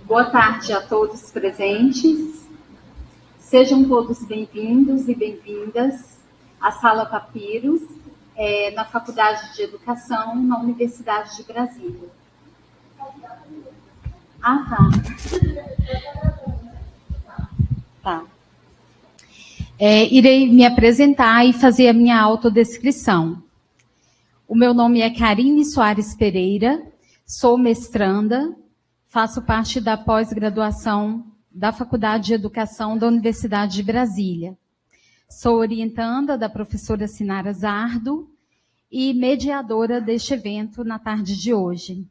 Boa tarde a todos presentes. Sejam todos bem-vindos e bem-vindas à Sala Papiros, na Faculdade de Educação, na Universidade de Brasília. Tá. Irei me apresentar e fazer a minha autodescrição. O meu nome é Karine Soares Pereira, sou mestranda, faço parte da pós-graduação da Faculdade de Educação da Universidade de Brasília. Sou orientanda da professora Sinara Zardo e mediadora deste evento na tarde de hoje.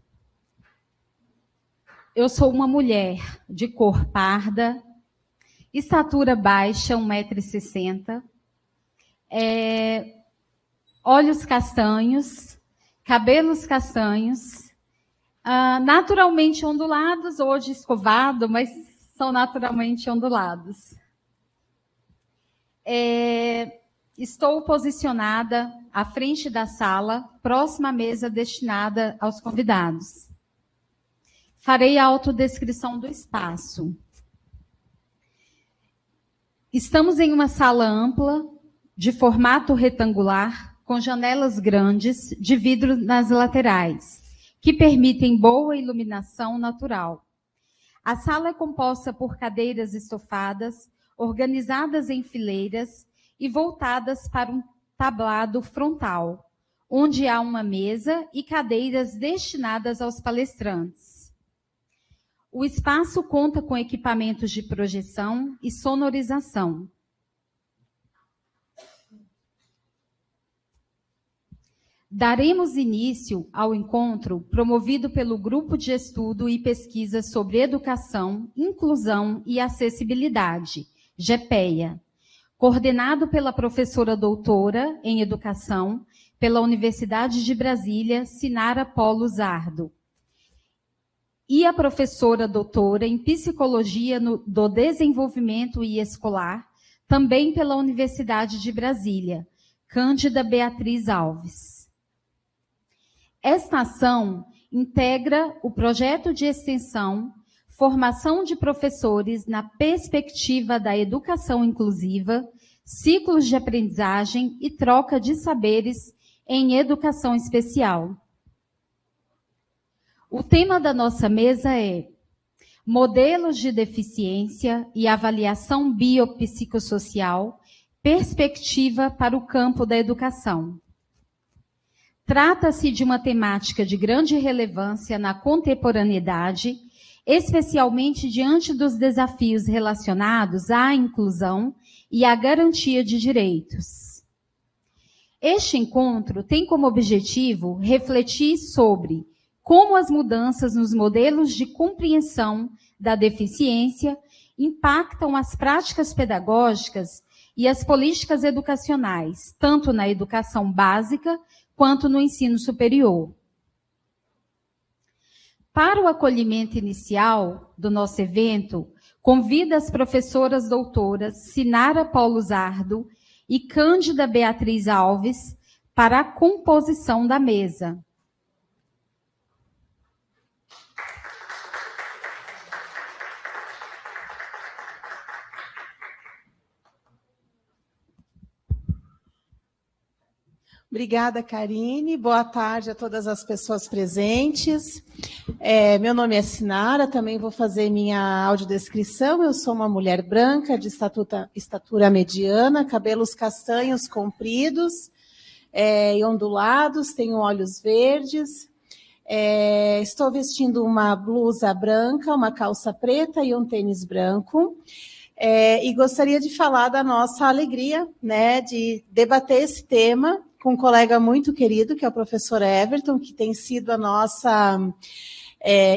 Eu sou uma mulher de cor parda, estatura baixa, 1,60 m, olhos castanhos, cabelos castanhos, naturalmente ondulados, hoje escovado, mas são naturalmente ondulados. Estou posicionada à frente da sala, próxima à mesa destinada aos convidados. Farei a autodescrição do espaço. Estamos em uma sala ampla, de formato retangular, com janelas grandes de vidro nas laterais, que permitem boa iluminação natural. A sala é composta por cadeiras estofadas, organizadas em fileiras e voltadas para um tablado frontal, onde há uma mesa e cadeiras destinadas aos palestrantes. O espaço conta com equipamentos de projeção e sonorização. Daremos início ao encontro promovido pelo Grupo de Estudo e Pesquisa sobre Educação, Inclusão e Acessibilidade, GEPEA, coordenado pela professora doutora em Educação pela Universidade de Brasília, Sinara Polo Zardo, e a professora doutora em Psicologia do Desenvolvimento e Escolar, também pela Universidade de Brasília, Cândida Beatriz Alves. Esta ação integra o projeto de extensão Formação de Professores na Perspectiva da Educação Inclusiva, Ciclos de Aprendizagem e Troca de Saberes em Educação Especial. O tema da nossa mesa é Modelos de Deficiência e Avaliação Biopsicossocial, Perspectiva para o Campo da Educação. Trata-se de uma temática de grande relevância na contemporaneidade, especialmente diante dos desafios relacionados à inclusão e à garantia de direitos. Este encontro tem como objetivo refletir sobre como as mudanças nos modelos de compreensão da deficiência impactam as práticas pedagógicas e as políticas educacionais, tanto na educação básica quanto no ensino superior. Para o acolhimento inicial do nosso evento, convido as professoras doutoras Sinara Polo Zardo e Cândida Beatriz Alves para a composição da mesa. Obrigada, Karine. Boa tarde a todas as pessoas presentes. Meu nome é Sinara, também vou fazer minha audiodescrição. Eu sou uma mulher branca, de estatura mediana, cabelos castanhos compridos e ondulados, tenho olhos verdes. Estou vestindo uma blusa branca, uma calça preta e um tênis branco. E gostaria de falar da nossa alegria, né, de debater esse tema com um colega muito querido, que é o professor Everton, que tem sido a nossa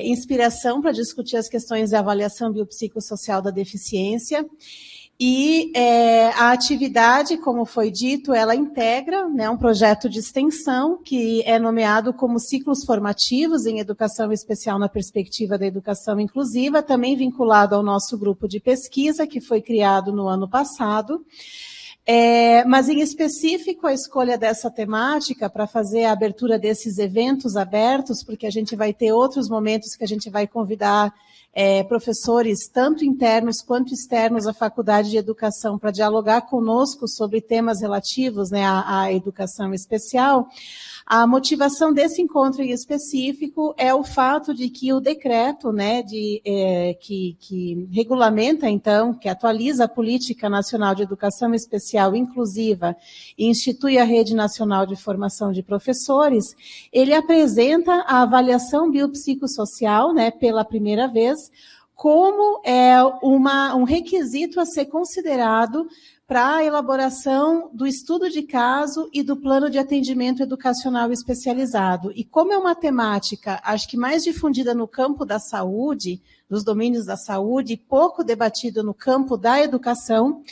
inspiração para discutir as questões de avaliação biopsicossocial da deficiência. E a atividade, como foi dito, ela integra, né, um projeto de extensão que é nomeado como Ciclos Formativos em Educação Especial na Perspectiva da Educação Inclusiva, também vinculado ao nosso grupo de pesquisa, que foi criado no ano passado. Mas, em específico, a escolha dessa temática para fazer a abertura desses eventos abertos, porque a gente vai ter outros momentos que a gente vai convidar professores, tanto internos quanto externos à Faculdade de Educação, para dialogar conosco sobre temas relativos, né, à educação especial. A motivação desse encontro em específico é o fato de que o decreto, né, que regulamenta, então, que atualiza a Política Nacional de Educação Especial Inclusiva e institui a Rede Nacional de Formação de Professores, ele apresenta a avaliação biopsicossocial, né, pela primeira vez, como um requisito a ser considerado para a elaboração do estudo de caso e do plano de atendimento educacional especializado. E como é uma temática, acho que mais difundida no campo da saúde, nos domínios da saúde, e pouco debatida no campo da educação,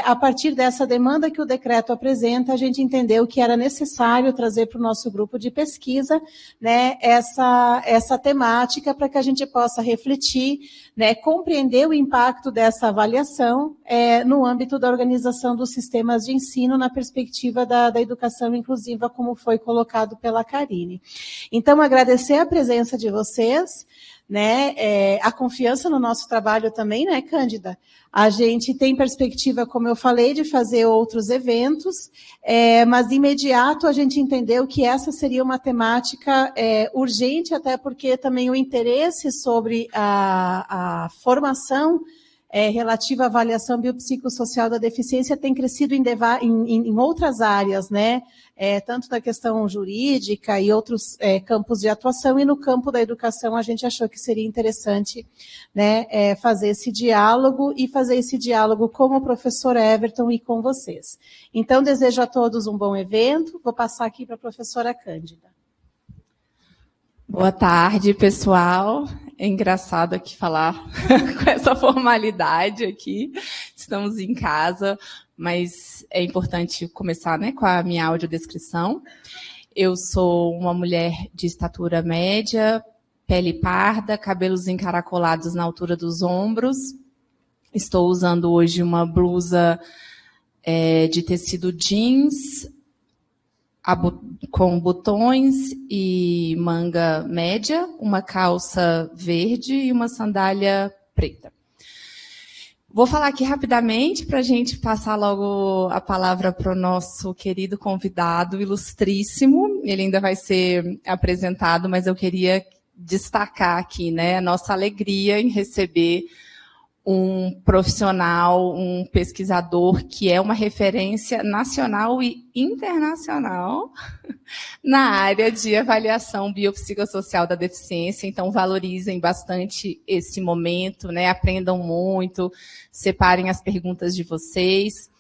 a partir dessa demanda que o decreto apresenta, a gente entendeu que era necessário trazer para o nosso grupo de pesquisa, né, essa temática para que a gente possa refletir, né, compreender o impacto dessa avaliação no âmbito da organização dos sistemas de ensino na perspectiva da educação inclusiva, como foi colocado pela Karine. Então, agradecer a presença de vocês, né, a confiança no nosso trabalho também, né, Cândida? A gente tem perspectiva, como eu falei, de fazer outros eventos, mas de imediato a gente entendeu que essa seria uma temática urgente, até porque também o interesse sobre a formação relativa à avaliação biopsicossocial da deficiência tem crescido em outras áreas, né? Tanto na questão jurídica e outros campos de atuação, e no campo da educação a gente achou que seria interessante, né, fazer esse diálogo com o professor Everton e com vocês. Então, desejo a todos um bom evento. Vou passar aqui para a professora Cândida. Boa tarde, pessoal. É engraçado aqui falar com essa formalidade aqui. Estamos em casa, mas é importante começar, né, com a minha audiodescrição. Eu sou uma mulher de estatura média, pele parda, cabelos encaracolados na altura dos ombros. Estou usando hoje uma blusa de tecido jeans, com botões e manga média, uma calça verde e uma sandália preta. Vou falar aqui rapidamente para a gente passar logo a palavra para o nosso querido convidado ilustríssimo. Ele ainda vai ser apresentado, mas eu queria destacar aqui, né, a nossa alegria em receber um profissional, um pesquisador que é uma referência nacional e internacional na área de avaliação biopsicossocial da deficiência. Então, valorizem bastante esse momento, né? Aprendam muito, separem as perguntas de vocês,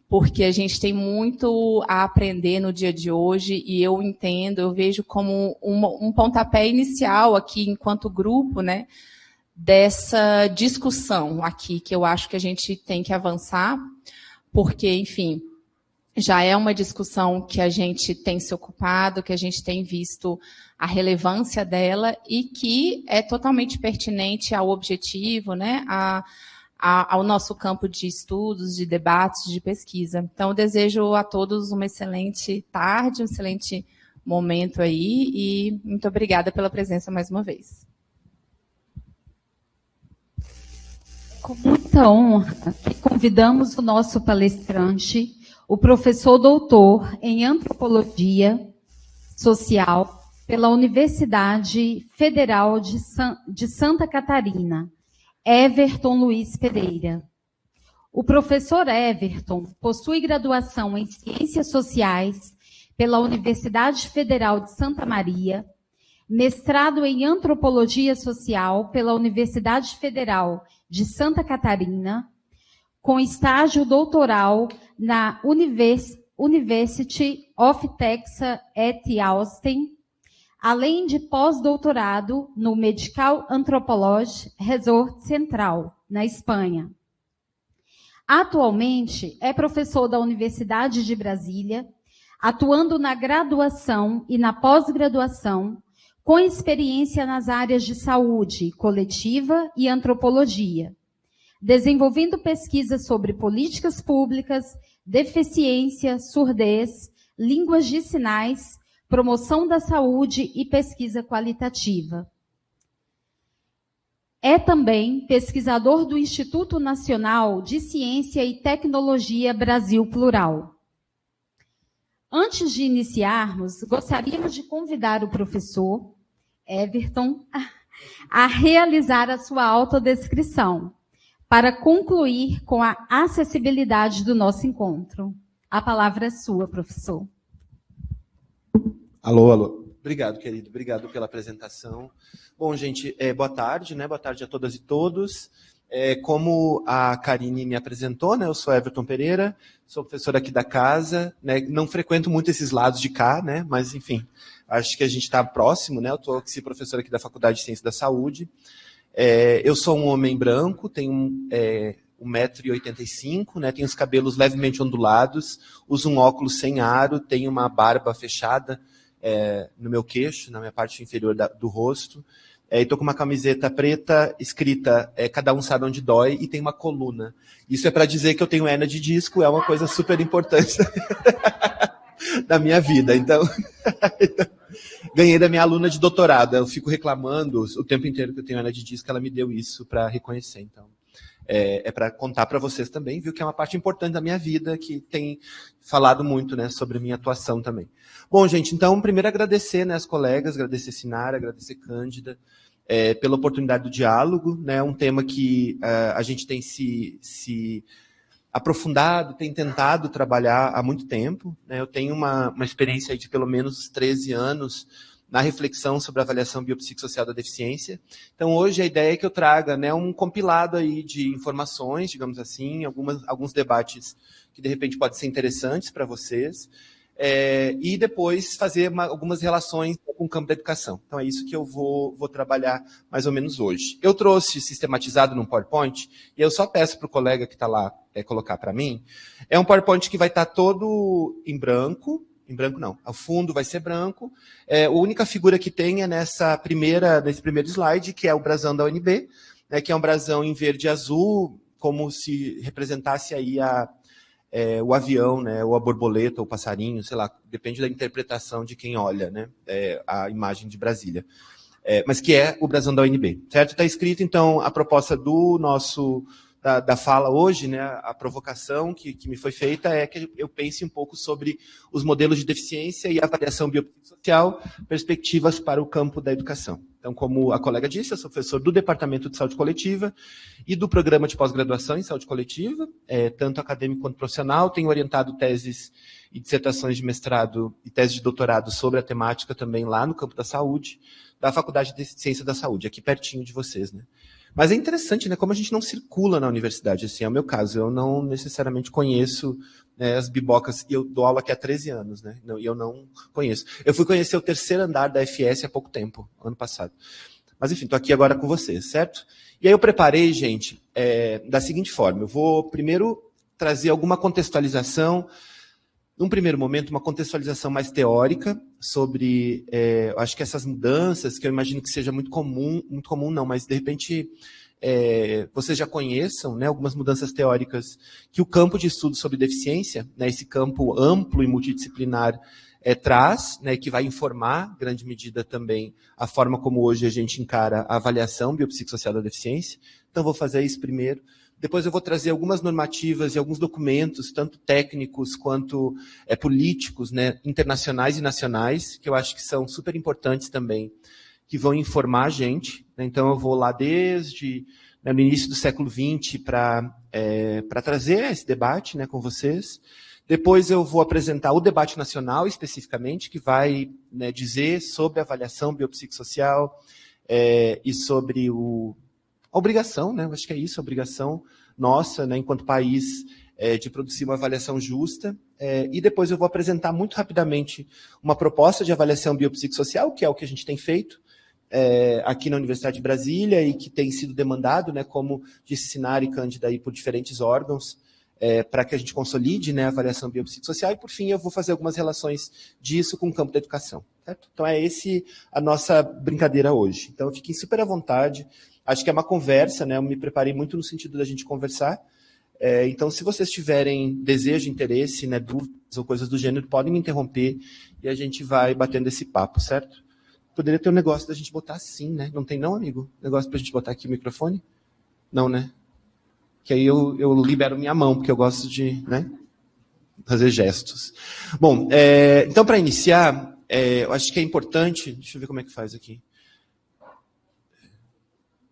porque a gente tem muito a aprender no dia de hoje, e eu vejo como um pontapé inicial aqui, enquanto grupo, né, dessa discussão aqui, que eu acho que a gente tem que avançar, porque, enfim, já é uma discussão que a gente tem se ocupado, que a gente tem visto a relevância dela e que é totalmente pertinente ao objetivo, né, ao nosso campo de estudos, de debates, de pesquisa. Então, eu desejo a todos uma excelente tarde, um excelente momento aí, e muito obrigada pela presença mais uma vez. Com muita honra, convidamos o nosso palestrante, o professor doutor em Antropologia Social pela Universidade Federal de Santa Catarina, Everton Luiz Pereira. O professor Everton possui graduação em Ciências Sociais pela Universidade Federal de Santa Maria, mestrado em Antropologia Social pela Universidade Federal de Santa Catarina, com estágio doutoral na University of Texas at Austin, além de pós-doutorado no Medical Anthropology Resort Central, na Espanha. Atualmente, é professor da Universidade de Brasília, atuando na graduação e na pós-graduação, com experiência nas áreas de saúde coletiva e antropologia, desenvolvendo pesquisas sobre políticas públicas, deficiência, surdez, línguas de sinais, promoção da saúde e pesquisa qualitativa. É também pesquisador do Instituto Nacional de Ciência e Tecnologia Brasil Plural. Antes de iniciarmos, gostaríamos de convidar o professor Everton a realizar a sua autodescrição, para concluir com a acessibilidade do nosso encontro. A palavra é sua, professor. Alô, alô. Obrigado, querido. Obrigado pela apresentação. Bom, gente, boa tarde, né? Boa tarde a todas e todos. Como a Karine me apresentou, né? Eu sou Everton Pereira, sou professor aqui da casa, né? Não frequento muito esses lados de cá, né? Mas, enfim, acho que a gente está próximo, né? Eu estou professor aqui da Faculdade de Ciência da Saúde. Eu sou um homem branco, tenho 1,85 m, né? Tenho os cabelos levemente ondulados, uso um óculos sem aro, tenho uma barba fechada no meu queixo, na minha parte inferior do rosto. E estou com uma camiseta preta escrita "Cada um sabe onde dói" e tem uma coluna. Isso é para dizer que eu tenho hérnia de disco, é uma coisa super importante da minha vida. Então, ganhei da minha aluna de doutorado. Eu fico reclamando o tempo inteiro que eu tenho hérnia de disco, ela me deu isso para reconhecer. Então, para contar para vocês também, viu, que é uma parte importante da minha vida, que tem falado muito, né, sobre a minha atuação também. Bom, gente, então, primeiro agradecer, né, as colegas, agradecer Sinara, agradecer Cândida, pela oportunidade do diálogo, né, um tema que a gente tem se aprofundado, tem tentado trabalhar há muito tempo, né. Eu tenho uma experiência aí de pelo menos 13 anos na reflexão sobre a avaliação biopsicossocial da deficiência. Então, hoje a ideia é que eu traga, né, um compilado aí de informações, digamos assim, alguns debates que de repente podem ser interessantes para vocês, e depois fazer algumas relações com o campo da educação. Então, é isso que eu vou trabalhar mais ou menos hoje. Eu trouxe sistematizado num PowerPoint, e eu só peço para o colega que está lá colocar para mim. É um PowerPoint que vai estar todo em branco não, o fundo vai ser branco. A única figura que tem é nesse primeiro slide, que é o brasão da UNB, né, que é um brasão em verde e azul, como se representasse aí o avião, né, ou a borboleta, ou o passarinho, sei lá, depende da interpretação de quem olha, né, a imagem de Brasília. Mas que é o brasão da UNB, certo? Está escrito, então, a proposta do nosso... Da fala hoje, né, a provocação que me foi feita é que eu pense um pouco sobre os modelos de deficiência e avaliação biopsicossocial, perspectivas para o campo da educação. Então, como a colega disse, eu sou professor do Departamento de Saúde Coletiva e do Programa de Pós-Graduação em Saúde Coletiva, tanto acadêmico quanto profissional. Tenho orientado teses e dissertações de mestrado e tese de doutorado sobre a temática também lá no campo da saúde, da Faculdade de Ciência da Saúde, aqui pertinho de vocês, né? Mas é interessante, né, como a gente não circula na universidade, assim, é o meu caso, eu não necessariamente conheço, né, as bibocas, e eu dou aula aqui há 13 anos, né, e eu não conheço. Eu fui conhecer o terceiro andar da FS há pouco tempo, ano passado. Mas, enfim, estou aqui agora com vocês, certo? E aí eu preparei, gente, da seguinte forma, eu vou primeiro trazer alguma contextualização, num primeiro momento, uma contextualização mais teórica sobre, eu acho que essas mudanças, que eu imagino que seja muito comum não, mas de repente vocês já conheçam, né, algumas mudanças teóricas que o campo de estudo sobre deficiência, né, esse campo amplo e multidisciplinar, traz, né, que vai informar, em grande medida também, a forma como hoje a gente encara a avaliação biopsicossocial da deficiência. Então, vou fazer isso primeiro. Depois eu vou trazer algumas normativas e alguns documentos, tanto técnicos quanto políticos, né, internacionais e nacionais, que eu acho que são super importantes também, que vão informar a gente. Né? Então eu vou lá desde no início do século XX para trazer esse debate, né, com vocês. Depois eu vou apresentar o debate nacional, especificamente, que vai, né, dizer sobre a avaliação biopsicossocial e sobre a obrigação, né? Acho que é isso, a obrigação nossa, né, enquanto país, de produzir uma avaliação justa. E depois eu vou apresentar muito rapidamente uma proposta de avaliação biopsicossocial, que é o que a gente tem feito aqui na Universidade de Brasília e que tem sido demandado, né, como disse Sinara e Cândida, aí, por diferentes órgãos, para que a gente consolide, né, a avaliação biopsicossocial. E, por fim, eu vou fazer algumas relações disso com o campo da educação. Certo? Então, a nossa brincadeira hoje. Então, fiquem super à vontade. Acho que é uma conversa, né? Eu me preparei muito no sentido da gente conversar. Então, se vocês tiverem desejo, interesse, né, dúvidas ou coisas do gênero, podem me interromper e a gente vai batendo esse papo, certo? Poderia ter um negócio da gente botar assim, né? Não tem não, amigo? Negócio pra gente botar aqui o microfone? Não, né? Que aí eu libero minha mão, porque eu gosto de, né, fazer gestos. Bom, então, para iniciar, eu acho que é importante... Deixa eu ver como é que faz aqui.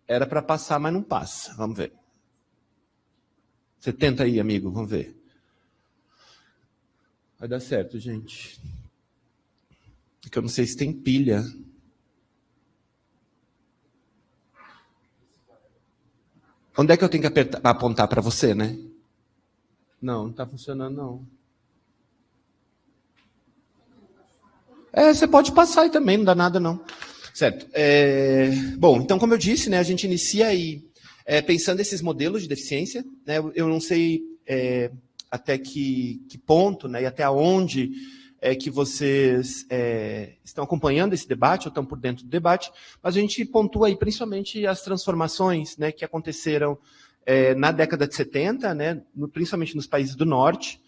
Era para passar, mas não passa. Vamos ver. Você tenta aí, amigo. Vamos ver. Vai dar certo, gente. É que eu não sei se tem pilha. Onde é que eu tenho que apontar para você, né? Não está funcionando, não. Você pode passar aí também, não dá nada, não. Certo. Bom, então, como eu disse, né, a gente inicia aí pensando esses modelos de deficiência. Né, eu não sei até que ponto, né, e até onde que vocês estão acompanhando esse debate, ou estão por dentro do debate, mas a gente pontua aí principalmente as transformações, né, que aconteceram na década de 70, né, principalmente nos países do norte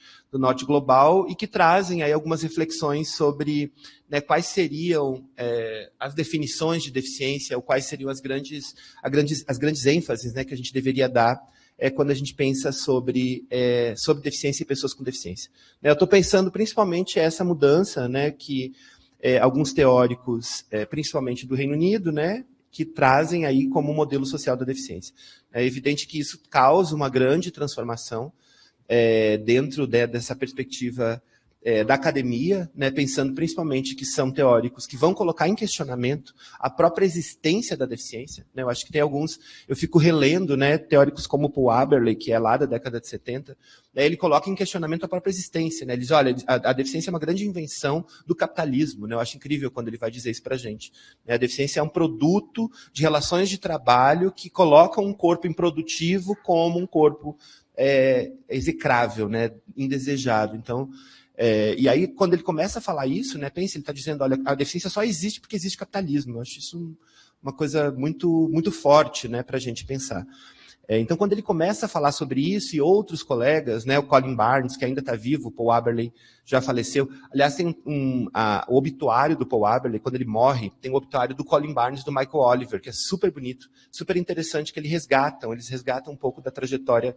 global, e que trazem aí algumas reflexões sobre, né, quais seriam as definições de deficiência, ou quais seriam as grandes ênfases, né, que a gente deveria dar quando a gente pensa sobre deficiência e pessoas com deficiência. Eu estou pensando principalmente essa mudança, né, que alguns teóricos, principalmente do Reino Unido, né, que trazem aí como modelo social da deficiência. É evidente que isso causa uma grande transformação dentro dessa perspectiva da academia, né, pensando principalmente que são teóricos que vão colocar em questionamento a própria existência da deficiência. Né? Eu acho que tem alguns, eu fico relendo, né, teóricos como Paul Aberley, que é lá da década de 70, né, ele coloca em questionamento a própria existência. Né? Ele diz, olha, a deficiência é uma grande invenção do capitalismo. Né? Eu acho incrível quando ele vai dizer isso para a gente. Né? A deficiência é um produto de relações de trabalho que colocam um corpo improdutivo como um corpo execrável, né, indesejado. Então, e aí, quando ele começa a falar isso, né, pensa, ele está dizendo, olha, a deficiência só existe porque existe capitalismo. Eu acho isso uma coisa muito, muito forte, né, para a gente pensar. Então, quando ele começa a falar sobre isso, e outros colegas, né, o Colin Barnes, que ainda está vivo, o Paul Aberley já faleceu. Aliás, tem o obituário do Paul Aberley, quando ele morre, tem o obituário do Colin Barnes, do Michael Oliver, que é super bonito, super interessante, que eles resgatam um pouco da trajetória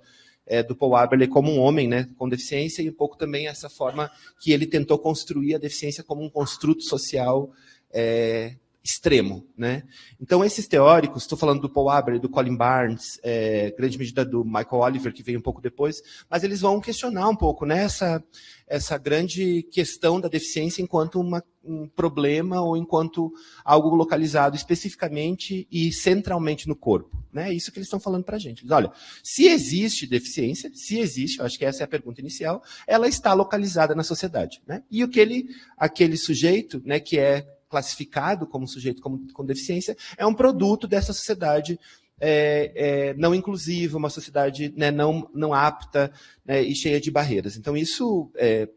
do Paul Aberley como um homem, né, com deficiência, e um pouco também essa forma que ele tentou construir a deficiência como um construto social extremo. Né? Então, esses teóricos, estou falando do Paul Aberley, do Colin Barnes, grande medida do Michael Oliver, que veio um pouco depois, mas eles vão questionar um pouco, né, essa grande questão da deficiência enquanto um problema ou enquanto algo localizado especificamente e centralmente no corpo. Né? É isso que eles estão falando para a gente. Eles, olha, se existe deficiência, eu acho que essa é a pergunta inicial, ela está localizada na sociedade. Né? E aquele sujeito, né, que é classificado como sujeito com deficiência, é um produto dessa sociedade não inclusiva, uma sociedade, né, não apta, né, e cheia de barreiras. Então, isso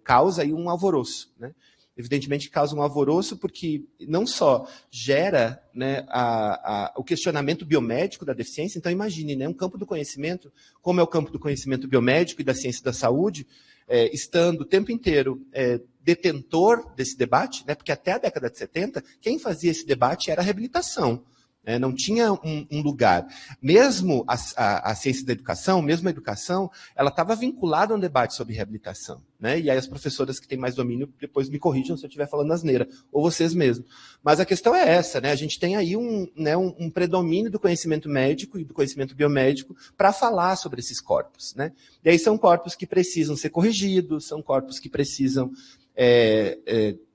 causa aí um alvoroço. Né? Evidentemente, causa um alvoroço porque não só gera, né, o questionamento biomédico da deficiência. Então, imagine, né, um campo do conhecimento, como é o campo do conhecimento biomédico e da ciência da saúde, estando o tempo inteiro detentor desse debate, né, porque até a década de 70, quem fazia esse debate era a reabilitação. Não tinha um lugar. Mesmo a ciência da educação, mesmo a educação, ela estava vinculada a um debate sobre reabilitação. Né? E aí as professoras que têm mais domínio depois me corrijam se eu estiver falando asneira, ou vocês mesmos. Mas a questão é essa, né? A gente tem aí um predomínio do conhecimento médico e do conhecimento biomédico para falar sobre esses corpos. Né? E aí são corpos que precisam ser corrigidos, são corpos que precisam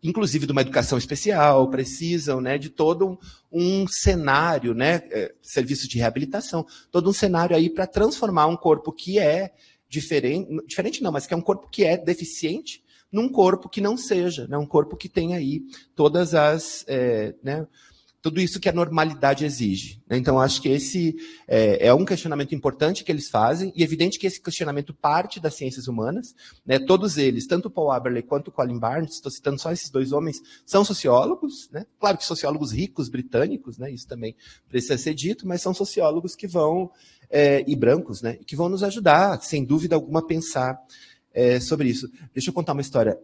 inclusive de uma educação especial, precisam, né, de todo um cenário, né, serviços de reabilitação, todo um cenário aí para transformar um corpo que é diferente não, mas que é um corpo que é deficiente, num corpo que não seja, né, um corpo que tem aí todas tudo isso que a normalidade exige. Né? Então, acho que esse é um questionamento importante que eles fazem, e é evidente que esse questionamento parte das ciências humanas. Né? Todos eles, tanto o Paul Aberle quanto o Colin Barnes, estou citando só esses dois homens, são sociólogos. Né? Claro que sociólogos ricos, britânicos, né? Isso também precisa ser dito, mas são sociólogos que vão, e brancos, né? Que vão nos ajudar, sem dúvida alguma, a pensar sobre isso. Deixa eu contar uma história.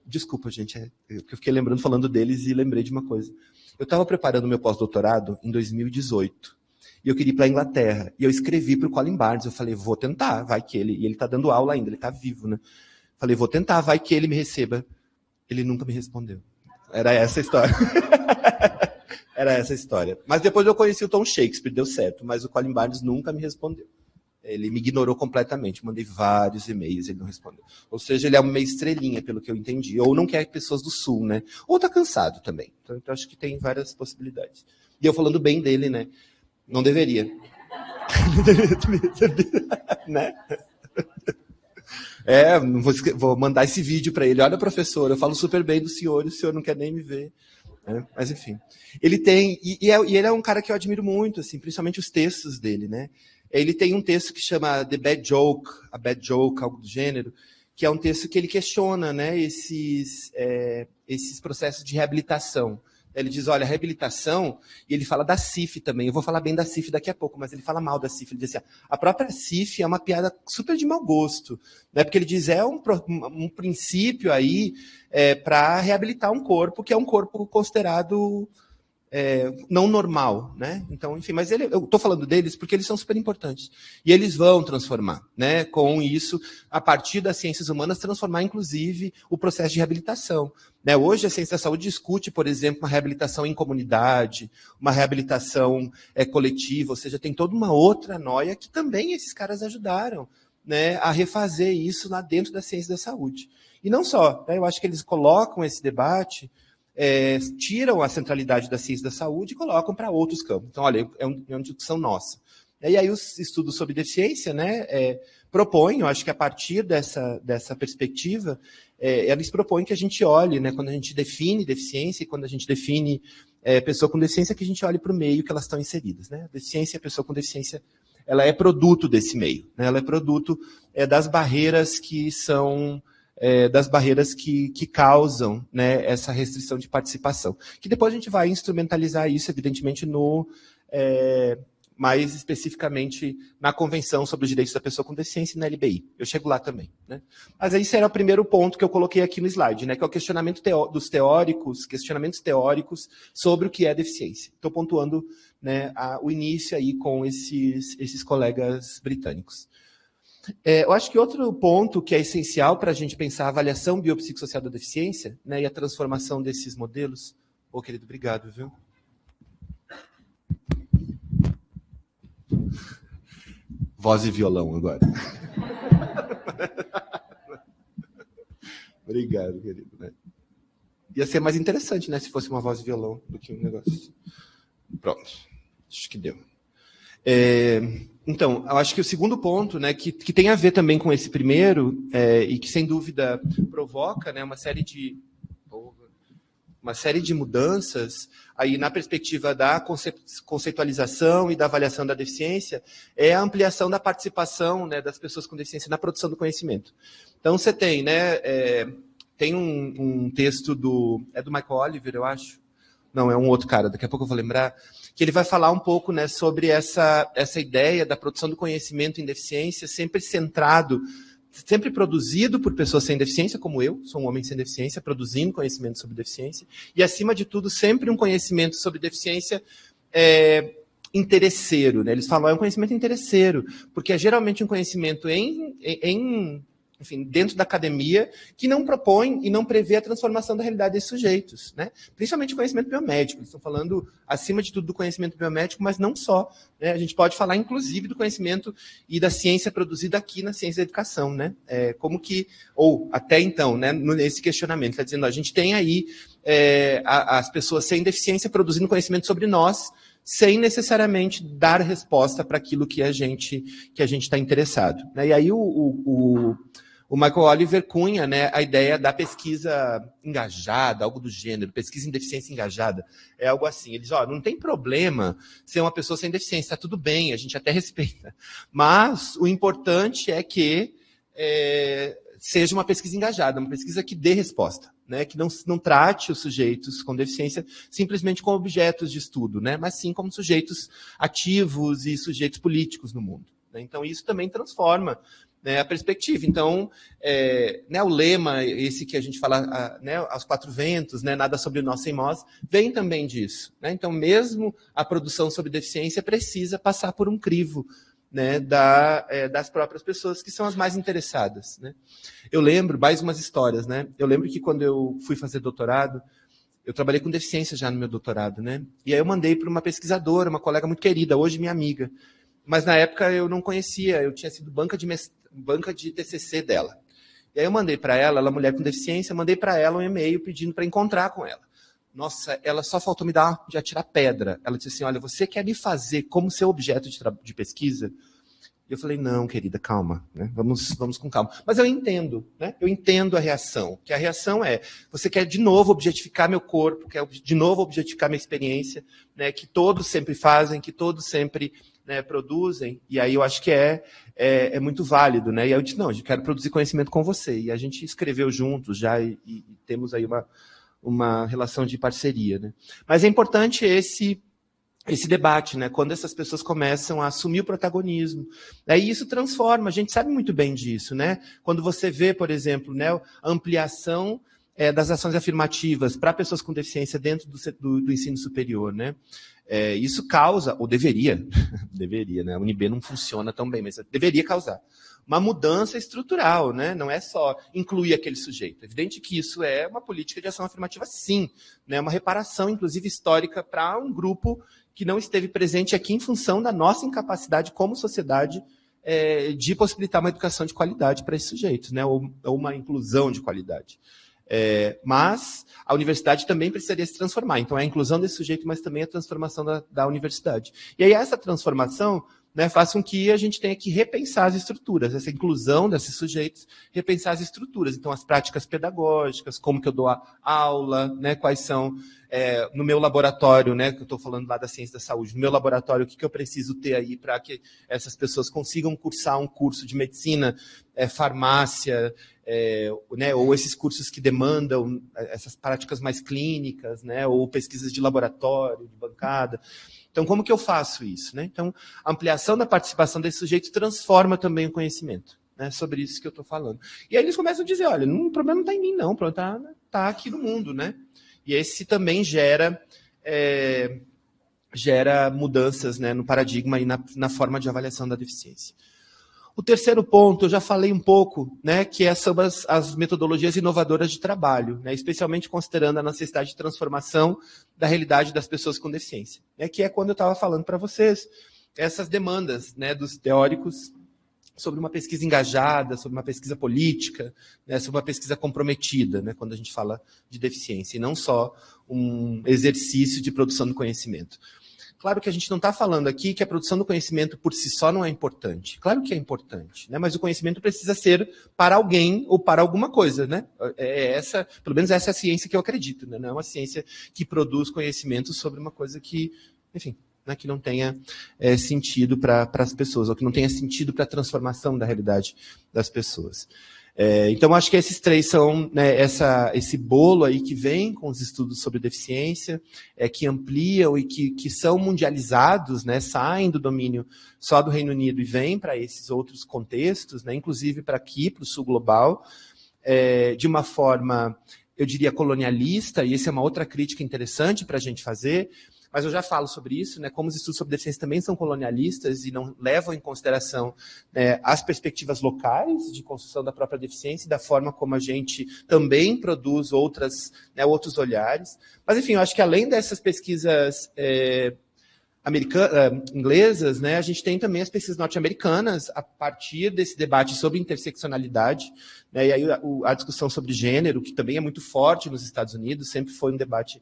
Desculpa, gente, eu fiquei lembrando, falando deles, e lembrei de uma coisa. Eu estava preparando meu pós-doutorado em 2018, e eu queria ir para a Inglaterra, e eu escrevi para o Colin Barnes, eu falei, vou tentar, vai que ele... E ele está dando aula ainda, ele está vivo, né? Falei, vou tentar, vai que ele me receba. Ele nunca me respondeu. Era essa a história. Era essa a história. Mas depois eu conheci o Tom Shakespeare, deu certo, mas o Colin Barnes nunca me respondeu. Ele me ignorou completamente. Mandei vários e-mails, ele não respondeu. Ou seja, ele é uma meio estrelinha, pelo que eu entendi. Ou não quer pessoas do Sul, né? Ou está cansado também. Então, eu acho que tem várias possibilidades. E eu falando bem dele, né? Não deveria. Né? Não vou mandar esse vídeo para ele. Olha, professor, eu falo super bem do senhor e o senhor não quer nem me ver. Mas, enfim. Ele tem... E ele é um cara que eu admiro muito, assim, principalmente os textos dele, né? Ele tem um texto que chama The Bad Joke, a Bad Joke, algo do gênero, que é um texto que ele questiona, né, esses processos de reabilitação. Ele diz, olha, a reabilitação, e ele fala da CIF também, eu vou falar bem da CIF daqui a pouco, mas ele fala mal da CIF, ele diz assim, a própria CIF é uma piada super de mau gosto, né, porque ele diz, um princípio aí para reabilitar um corpo, que é um corpo considerado... não normal, né? Então, enfim, mas eu estou falando deles porque eles são super importantes. E eles vão transformar, né? Com isso, a partir das ciências humanas, transformar, inclusive, o processo de reabilitação. Né? Hoje, a ciência da saúde discute, por exemplo, uma reabilitação em comunidade, uma reabilitação coletiva, ou seja, tem toda uma outra noia que também esses caras ajudaram, né, a refazer isso lá dentro da ciência da saúde. E não só, né? Eu acho que eles colocam esse debate... tiram a centralidade da ciência da saúde e colocam para outros campos. Então, olha, é uma discussão nossa. E aí os estudos sobre deficiência, né, propõem, eu acho que a partir dessa perspectiva, eles propõem que a gente olhe, né, quando a gente define deficiência e quando a gente define pessoa com deficiência, que a gente olhe para o meio que elas estão inseridas. Né? A deficiência, a pessoa com deficiência, ela é produto desse meio. Né? Ela é produto das barreiras que são... das barreiras que causam, né, essa restrição de participação. Que depois a gente vai instrumentalizar isso, evidentemente, mais especificamente na Convenção sobre os Direitos da Pessoa com Deficiência e na LBI. Eu chego lá também. Né? Mas esse era o primeiro ponto que eu coloquei aqui no slide, né, que é o questionamento questionamentos teóricos sobre o que é deficiência. Estou pontuando, né, o início aí com esses colegas britânicos. Eu acho que outro ponto que é essencial para a gente pensar a avaliação biopsicossocial da deficiência, né, e a transformação desses modelos... Querido, obrigado, viu? Voz e violão agora. Obrigado, querido. Né? Ia ser mais interessante, né, se fosse uma voz e violão do que um negócio. Pronto. Acho que deu. Então, eu acho que o segundo ponto, né, que tem a ver também com esse primeiro, e que, sem dúvida, provoca, né, uma série de mudanças aí na perspectiva da conceitualização e da avaliação da deficiência, é a ampliação da participação, né, das pessoas com deficiência na produção do conhecimento. Então, você tem, né, tem um texto do Michael Oliver, eu acho. Não, é um outro cara, daqui a pouco eu vou lembrar, que ele vai falar um pouco, né, sobre essa ideia da produção do conhecimento em deficiência, sempre produzido por pessoas sem deficiência, como eu, sou um homem sem deficiência, produzindo conhecimento sobre deficiência, e, acima de tudo, sempre um conhecimento sobre deficiência interesseiro. Né? Eles falam, é um conhecimento interesseiro, porque é geralmente um conhecimento enfim, dentro da academia, que não propõe e não prevê a transformação da realidade desses sujeitos, né? Principalmente o conhecimento biomédico. Eles estão falando, acima de tudo, do conhecimento biomédico, mas não só. Né? A gente pode falar, inclusive, do conhecimento e da ciência produzida aqui na ciência da educação, né? Como que, ou até então, né, nesse questionamento, está dizendo, a gente tem aí as pessoas sem deficiência produzindo conhecimento sobre nós, sem necessariamente dar resposta para aquilo que a gente está interessado. Né? E aí o o Michael Oliver cunha, né, a ideia da pesquisa engajada, algo do gênero, pesquisa em deficiência engajada. É algo assim. Ele diz, não tem problema ser uma pessoa sem deficiência, está tudo bem, a gente até respeita. Mas o importante é que seja uma pesquisa engajada, uma pesquisa que dê resposta, né, que não trate os sujeitos com deficiência simplesmente como objetos de estudo, né, mas sim como sujeitos ativos e sujeitos políticos no mundo. Né. Então, isso também transforma, né, a perspectiva. Então, né, o lema, esse que a gente fala, né, aos quatro ventos, né, nada sobre nós sem nós, vem também disso. Né? Então, mesmo a produção sobre deficiência precisa passar por um crivo, né, das próprias pessoas que são as mais interessadas. Né? Eu lembro, mais umas histórias, né? Eu lembro que quando eu fui fazer doutorado, eu trabalhei com deficiência já no meu doutorado, né? E aí eu mandei para uma pesquisadora, uma colega muito querida, hoje minha amiga. Mas na época eu não conhecia, eu tinha sido banca de TCC dela. E aí eu mandei para ela é mulher com deficiência, mandei para ela um e-mail pedindo para encontrar com ela. Nossa, ela só faltou me atirar pedra. Ela disse assim, olha, você quer me fazer como seu objeto de pesquisa? E eu falei, não, querida, calma, né? Vamos com calma. Mas eu entendo, né? Eu entendo a reação, que a reação é, você quer de novo objetificar meu corpo, quer de novo objetificar minha experiência, né? Que todos sempre fazem, que todos sempre, né, produzem, e aí eu acho que é muito válido, né? E aí eu disse, não, eu quero produzir conhecimento com você. E a gente escreveu juntos já e temos aí uma relação de parceria, né? Mas é importante esse debate, né? Quando essas pessoas começam a assumir o protagonismo. Aí isso transforma, a gente sabe muito bem disso, né? Quando você vê, por exemplo, né, a ampliação das ações afirmativas para pessoas com deficiência dentro do ensino superior, né? Isso causa, ou deveria, né? A UNB não funciona tão bem, mas deveria causar uma mudança estrutural, né? Não é só incluir aquele sujeito. É evidente que isso é uma política de ação afirmativa, sim, né? Uma reparação, inclusive, histórica para um grupo que não esteve presente aqui em função da nossa incapacidade como sociedade de possibilitar uma educação de qualidade para esses sujeitos, né? Ou uma inclusão de qualidade. Mas a universidade também precisaria se transformar. Então, é a inclusão desse sujeito, mas também a transformação da universidade. E aí, essa transformação, né, faz com que a gente tenha que repensar as estruturas, essa inclusão desses sujeitos, repensar as estruturas. Então, as práticas pedagógicas, como que eu dou a aula, né, quais são, no meu laboratório, né, que eu estou falando lá da ciência da saúde, no meu laboratório, o que eu preciso ter aí para que essas pessoas consigam cursar um curso de medicina, farmácia, né, ou esses cursos que demandam essas práticas mais clínicas, né, ou pesquisas de laboratório, de bancada. Então, como que eu faço isso? Né? Então, a ampliação da participação desse sujeito transforma também o conhecimento, né, sobre isso que eu estou falando. E aí eles começam a dizer, olha, o problema não está em mim, não, o problema está aqui no mundo. Né? E esse também gera mudanças, né, no paradigma e na forma de avaliação da deficiência. O terceiro ponto, eu já falei um pouco, né, que é sobre as metodologias inovadoras de trabalho, né, especialmente considerando a necessidade de transformação da realidade das pessoas com deficiência, né, que é quando eu estava falando para vocês, essas demandas, né, dos teóricos sobre uma pesquisa engajada, sobre uma pesquisa política, né, sobre uma pesquisa comprometida, né, quando a gente fala de deficiência, e não só um exercício de produção do conhecimento. Claro que a gente não está falando aqui que a produção do conhecimento por si só não é importante. Claro que é importante, né? Mas o conhecimento precisa ser para alguém ou para alguma coisa. Né? Pelo menos essa é a ciência que eu acredito. Né? Não é uma ciência que produz conhecimento sobre uma coisa que, enfim, né, que não tenha sentido para as pessoas, ou que não tenha sentido para a transformação da realidade das pessoas. Então, acho que esses três são, né, esse bolo aí que vem com os estudos sobre deficiência, que ampliam e que são mundializados, né, saem do domínio só do Reino Unido e vêm para esses outros contextos, né, inclusive para aqui, para o sul global, de uma forma, eu diria, colonialista, e essa é uma outra crítica interessante para a gente fazer, mas eu já falo sobre isso, né, como os estudos sobre deficiência também são colonialistas e não levam em consideração, né, as perspectivas locais de construção da própria deficiência e da forma como a gente também produz outros olhares. Mas, enfim, eu acho que além dessas pesquisas inglesas, né, a gente tem também as pesquisas norte-americanas a partir desse debate sobre interseccionalidade, né, e aí a discussão sobre gênero, que também é muito forte nos Estados Unidos, sempre foi um debate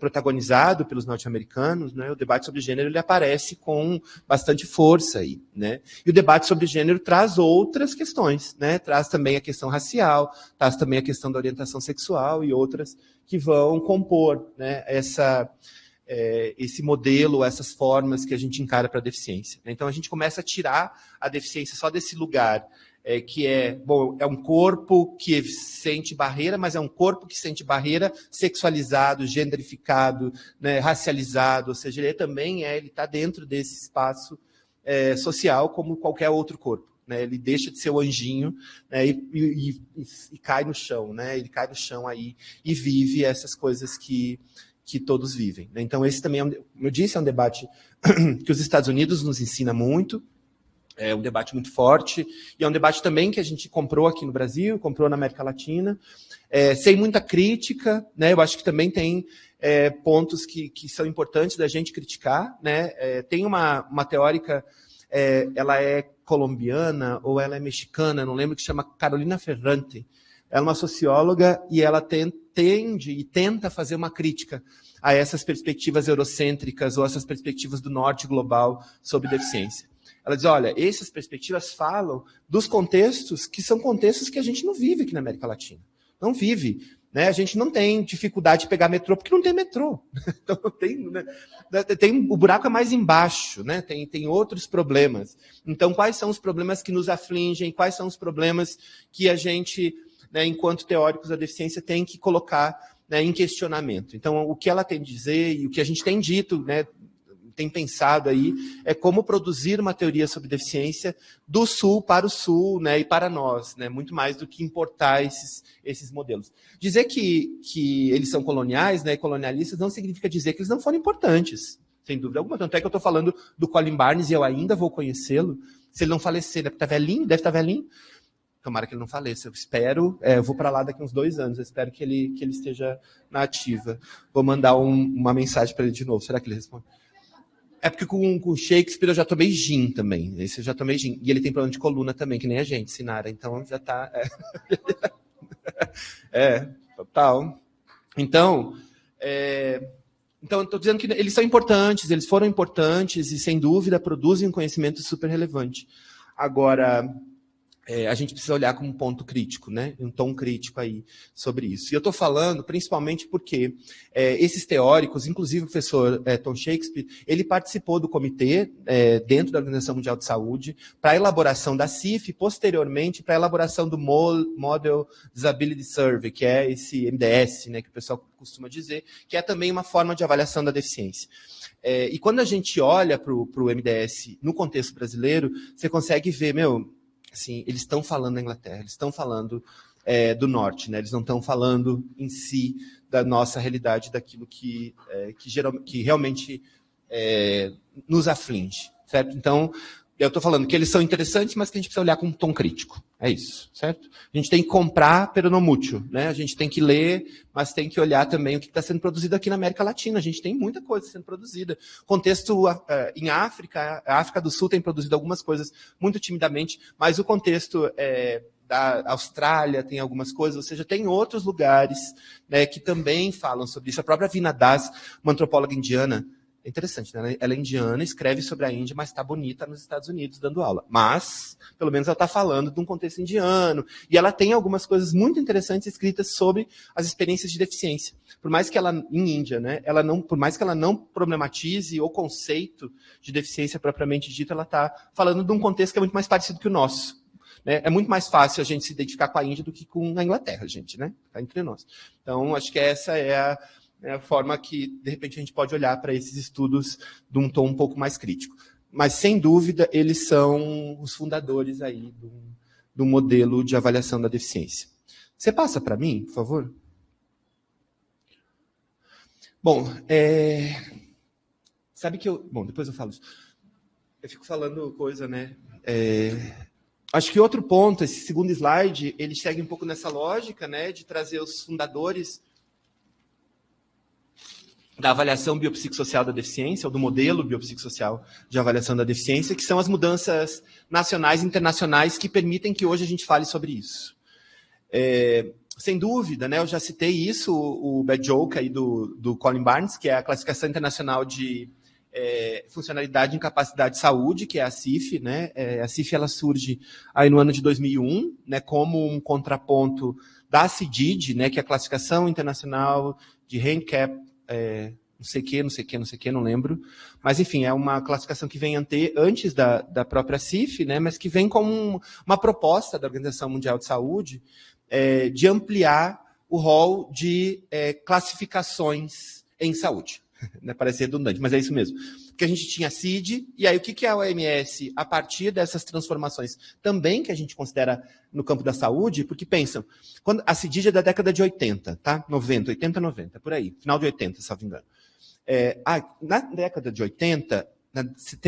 protagonizado pelos norte-americanos, né, o debate sobre gênero ele aparece com bastante força aí, né, e o debate sobre gênero traz outras questões, né, traz também a questão racial, traz também a questão da orientação sexual e outras que vão compor, né, esse modelo, essas formas que a gente encara para a deficiência. Então, a gente começa a tirar a deficiência só desse lugar, que é um corpo que sente barreira, mas é um corpo que sente barreira sexualizado, genderificado, né, racializado, ou seja, ele também ele está dentro desse espaço social como qualquer outro corpo. Né, ele deixa de ser o anjinho, né, e cai no chão. Né, ele cai no chão aí e vive essas coisas que todos vivem. Então, esse também, como eu disse, é um debate que os Estados Unidos nos ensina muito, é um debate muito forte, e é um debate também que a gente comprou aqui no Brasil, comprou na América Latina, sem muita crítica, né? Eu acho que também tem pontos que são importantes da gente criticar. Né? Tem uma teórica, ela é colombiana ou ela é mexicana, não lembro, que chama Carolina Ferrante. Ela é uma socióloga e ela tende e tenta fazer uma crítica a essas perspectivas eurocêntricas ou essas perspectivas do norte global sobre deficiência. Ela diz, olha, essas perspectivas falam dos contextos que são contextos que a gente não vive aqui na América Latina. Não vive. Né? A gente não tem dificuldade de pegar metrô porque não tem metrô. Então, o buraco é mais embaixo, né? Tem outros problemas. Então, quais são os problemas que nos afligem? Quais são os problemas que a gente, né, enquanto teóricos da deficiência, tem que colocar, né, em questionamento? Então, o que ela tem a dizer e o que a gente tem dito, né, tem pensado aí, é como produzir uma teoria sobre deficiência do Sul para o Sul, né, e para nós, né, muito mais do que importar esses modelos. Dizer que eles são coloniais, né, colonialistas, não significa dizer que eles não foram importantes, sem dúvida alguma. Tanto é que eu estou falando do Colin Barnes e eu ainda vou conhecê-lo. Se ele não falecer, deve estar velhinho. Tomara que ele não faleça. Eu espero, eu vou para lá daqui uns 2 anos, eu espero que ele esteja na ativa. Vou mandar uma mensagem para ele de novo. Será que ele responde? É porque com Shakespeare eu já tomei gin também. Esse eu já tomei gin. E ele tem problema de coluna também, que nem a gente, Sinara. Então já está. Total. Então, eu estou dizendo que eles são importantes, eles foram importantes e, sem dúvida, produzem um conhecimento super relevante. Agora, a gente precisa olhar como um ponto crítico, né? Um tom crítico aí sobre isso. E eu estou falando principalmente porque esses teóricos, inclusive o professor Tom Shakespeare, ele participou do comitê dentro da Organização Mundial de Saúde para a elaboração da CIF e, posteriormente, para a elaboração do Model Disability Survey, que é esse MDS, né, que o pessoal costuma dizer, que é também uma forma de avaliação da deficiência. E quando a gente olha para o MDS no contexto brasileiro, você consegue ver, assim, eles estão falando da Inglaterra, eles estão falando do norte, né? Eles não estão falando em si da nossa realidade, daquilo que realmente nos aflige, certo? Então, eu estou falando que eles são interessantes, mas que a gente precisa olhar com um tom crítico. É isso, certo? A gente tem que comprar, pero não mútil, né? A gente tem que ler, mas tem que olhar também o que está sendo produzido aqui na América Latina. A gente tem muita coisa sendo produzida. Contexto em África, a África do Sul tem produzido algumas coisas muito timidamente, mas o contexto da Austrália tem algumas coisas, ou seja, tem outros lugares, né, que também falam sobre isso. A própria Vina Das, uma antropóloga indiana, é interessante, né? Ela é indiana, escreve sobre a Índia, mas está bonita nos Estados Unidos dando aula. Mas, pelo menos, ela está falando de um contexto indiano. E ela tem algumas coisas muito interessantes escritas sobre as experiências de deficiência. Por mais que ela, em Índia, né, por mais que ela não problematize o conceito de deficiência propriamente dito, ela está falando de um contexto que é muito mais parecido que o nosso. Né? É muito mais fácil a gente se identificar com a Índia do que com a Inglaterra, gente, né? Tá entre nós. Então, acho que essa é a forma que, de repente, a gente pode olhar para esses estudos de um tom um pouco mais crítico. Mas, sem dúvida, eles são os fundadores aí do modelo de avaliação da deficiência. Você passa para mim, por favor? Bom, sabe que eu... Bom, depois eu falo isso. Eu fico falando coisa, né? Acho que outro ponto, esse segundo slide, ele segue um pouco nessa lógica, né, de trazer os fundadores da avaliação biopsicossocial da deficiência, ou do modelo biopsicossocial de avaliação da deficiência, que são as mudanças nacionais e internacionais que permitem que hoje a gente fale sobre isso. Sem dúvida, né, eu já citei isso, o bad joke aí do Colin Barnes, que é a classificação internacional de funcionalidade e incapacidade de saúde, que é a CIF, né? A CIF ela surge aí no ano de 2001, né, como um contraponto da CIDID, né, que é a classificação internacional de handicap, não sei o que, não lembro. Mas, enfim, é uma classificação que vem antes da própria CIF, né, mas que vem como uma proposta da Organização Mundial de Saúde de ampliar o rol de classificações em saúde. Parece redundante, mas é isso mesmo. Porque a gente tinha a CID, e aí o que é a OMS a partir dessas transformações também que a gente considera no campo da saúde, porque pensam, quando a CID é da década de 80, tá? 80, 90, por aí, final de 80, se não me engano. Na década de 80,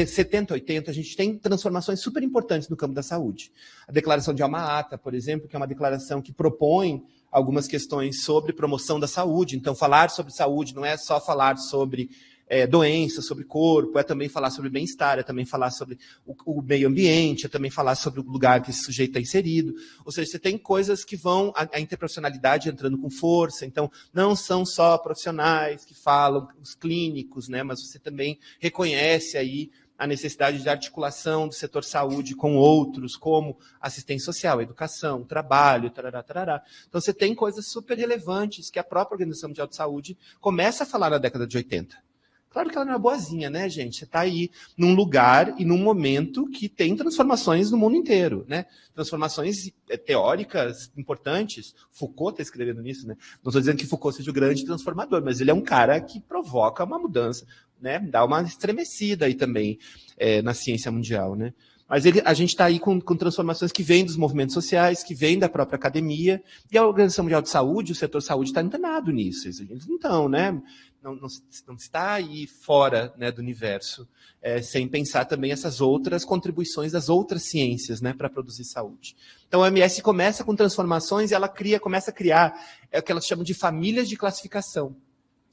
70, 80, a gente tem transformações super importantes no campo da saúde. A Declaração de Alma-Ata, por exemplo, que é uma declaração que propõe algumas questões sobre promoção da saúde. Então, falar sobre saúde não é só falar sobre doença, sobre corpo, é também falar sobre bem-estar, é também falar sobre o meio ambiente, é também falar sobre o lugar que esse sujeito está inserido. Ou seja, você tem coisas que vão, a interprofissionalidade entrando com força, então não são só profissionais que falam, os clínicos, né, mas você também reconhece aí a necessidade de articulação do setor saúde com outros, como assistência social, educação, trabalho, tarará, tarará. Então você tem coisas super relevantes que a própria Organização Mundial de Saúde começa a falar na década de 80. Claro que ela não é boazinha, né, gente? Você está aí num lugar e num momento que tem transformações no mundo inteiro, né? Transformações teóricas importantes. Foucault está escrevendo nisso, né? Não estou dizendo que Foucault seja o grande transformador, mas ele é um cara que provoca uma mudança, né? Dá uma estremecida aí também na ciência mundial, né? Mas a gente está aí com transformações que vêm dos movimentos sociais, que vêm da própria academia, e a Organização Mundial de Saúde, o setor saúde, está antenado nisso. Eles não estão, né? Não está aí fora, né, do universo, sem pensar também essas outras contribuições das outras ciências, né, para produzir saúde. Então, a OMS começa com transformações e ela começa a criar o que elas chamam de famílias de classificação.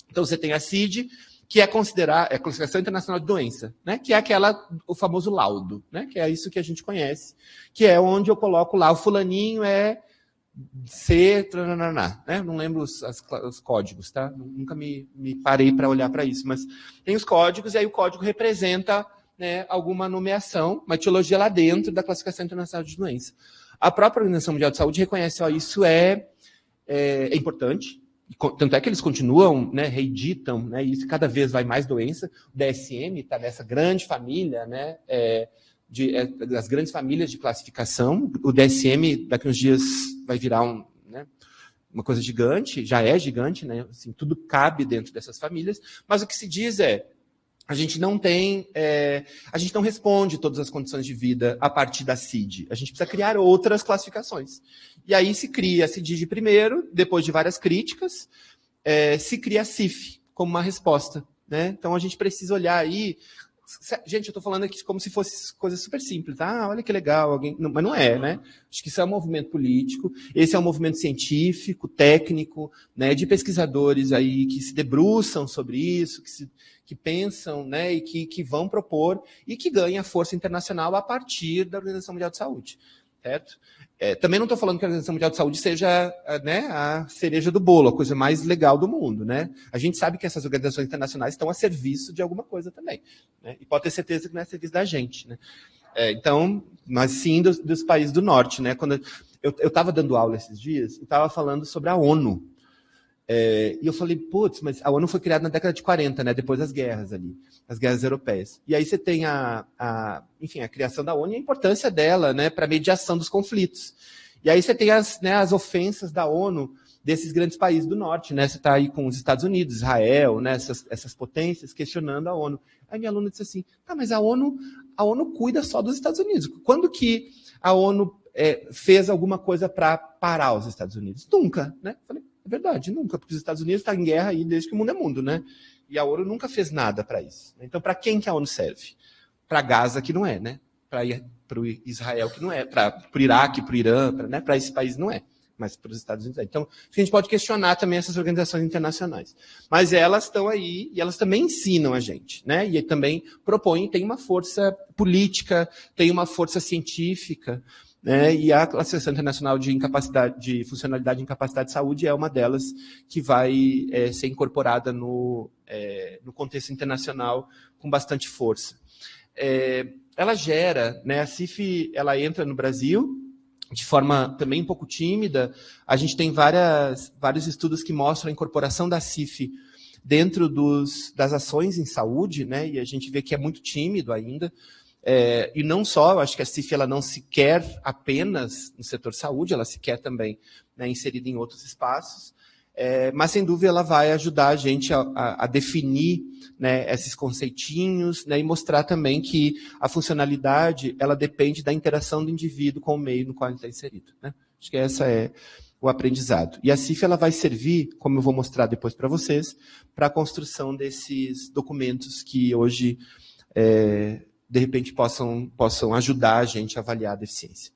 Então, você tem a CID, que é a Classificação Internacional de Doença, né? Que é o famoso laudo, né? Que é isso que a gente conhece, que é onde eu coloco lá, o fulaninho é C, né? Não lembro os códigos, tá? Nunca me parei para olhar para isso, mas tem os códigos, e aí o código representa, né, alguma nomeação, uma etiologia lá dentro da Classificação Internacional de Doença. A própria Organização Mundial de Saúde reconhece, isso é importante. Tanto é que eles continuam, né, reeditam, né, e isso cada vez vai mais doença. O DSM está nessa grande família, né, das grandes famílias de classificação. O DSM, daqui a uns dias, vai virar uma coisa gigante, já é gigante, né, assim, tudo cabe dentro dessas famílias, mas o que se diz a gente não responde todas as condições de vida a partir da CID. A gente precisa criar outras classificações. E aí se cria a CID primeiro, depois de várias críticas, se cria a CIF como uma resposta, né? Então a gente precisa olhar aí. Gente, eu estou falando aqui como se fosse coisa super simples. Olha que legal, mas não é, né? Acho que isso é um movimento político, esse é um movimento científico, técnico, né, de pesquisadores aí que se debruçam sobre isso, que pensam, né, e que vão propor e que ganha força internacional a partir da Organização Mundial de Saúde, certo? Também não estou falando que a Organização Mundial de Saúde seja, né, a cereja do bolo, a coisa mais legal do mundo, né? A gente sabe que essas organizações internacionais estão a serviço de alguma coisa também, né? E pode ter certeza que não é a serviço da gente, né? Então, mas sim dos países do norte, né? Quando eu estava dando aula esses dias e estava falando sobre a ONU. E eu falei, putz, mas a ONU foi criada na década de 40, né, depois das guerras ali, as guerras europeias. E aí você tem enfim, a criação da ONU e a importância dela, né, para a mediação dos conflitos. E aí você tem as ofensas da ONU desses grandes países do norte, né? Você está aí com os Estados Unidos, Israel, né, essas potências questionando a ONU. Aí minha aluna disse assim, mas a ONU cuida só dos Estados Unidos. Quando que a ONU fez alguma coisa para parar os Estados Unidos? Nunca, né? Falei, é verdade, nunca, porque os Estados Unidos estão em guerra aí desde que o mundo é mundo, né? E a ONU nunca fez nada para isso. Então, para quem que a ONU serve? Para Gaza, que não é, né? Para o Israel, que não é. Para o Iraque, para o Irã, né? Para esse país, não é. mas para os Estados Unidos. Então, a gente pode questionar também essas organizações internacionais. Mas elas estão aí e elas também ensinam a gente, né? E também propõem, tem uma força política, tem uma força científica, né? E a Classificação Internacional de Funcionalidade e Incapacidade de Saúde é uma delas que vai ser incorporada no contexto internacional com bastante força. Ela gera, né, a CIF, ela entra no Brasil de forma também um pouco tímida. A gente tem vários estudos que mostram a incorporação da CIF dentro das ações em saúde, né, e a gente vê que é muito tímido ainda. E não só, eu acho que a CIF ela não se quer apenas no setor saúde, ela se quer também, né, inserida em outros espaços. Mas, sem dúvida, ela vai ajudar a gente a definir, né, esses conceitinhos, né, e mostrar também que a funcionalidade ela depende da interação do indivíduo com o meio no qual ele está inserido, né? Acho que esse é o aprendizado. E a CIF ela vai servir, como eu vou mostrar depois para vocês, para a construção desses documentos que hoje, de repente, possam ajudar a gente a avaliar a deficiência.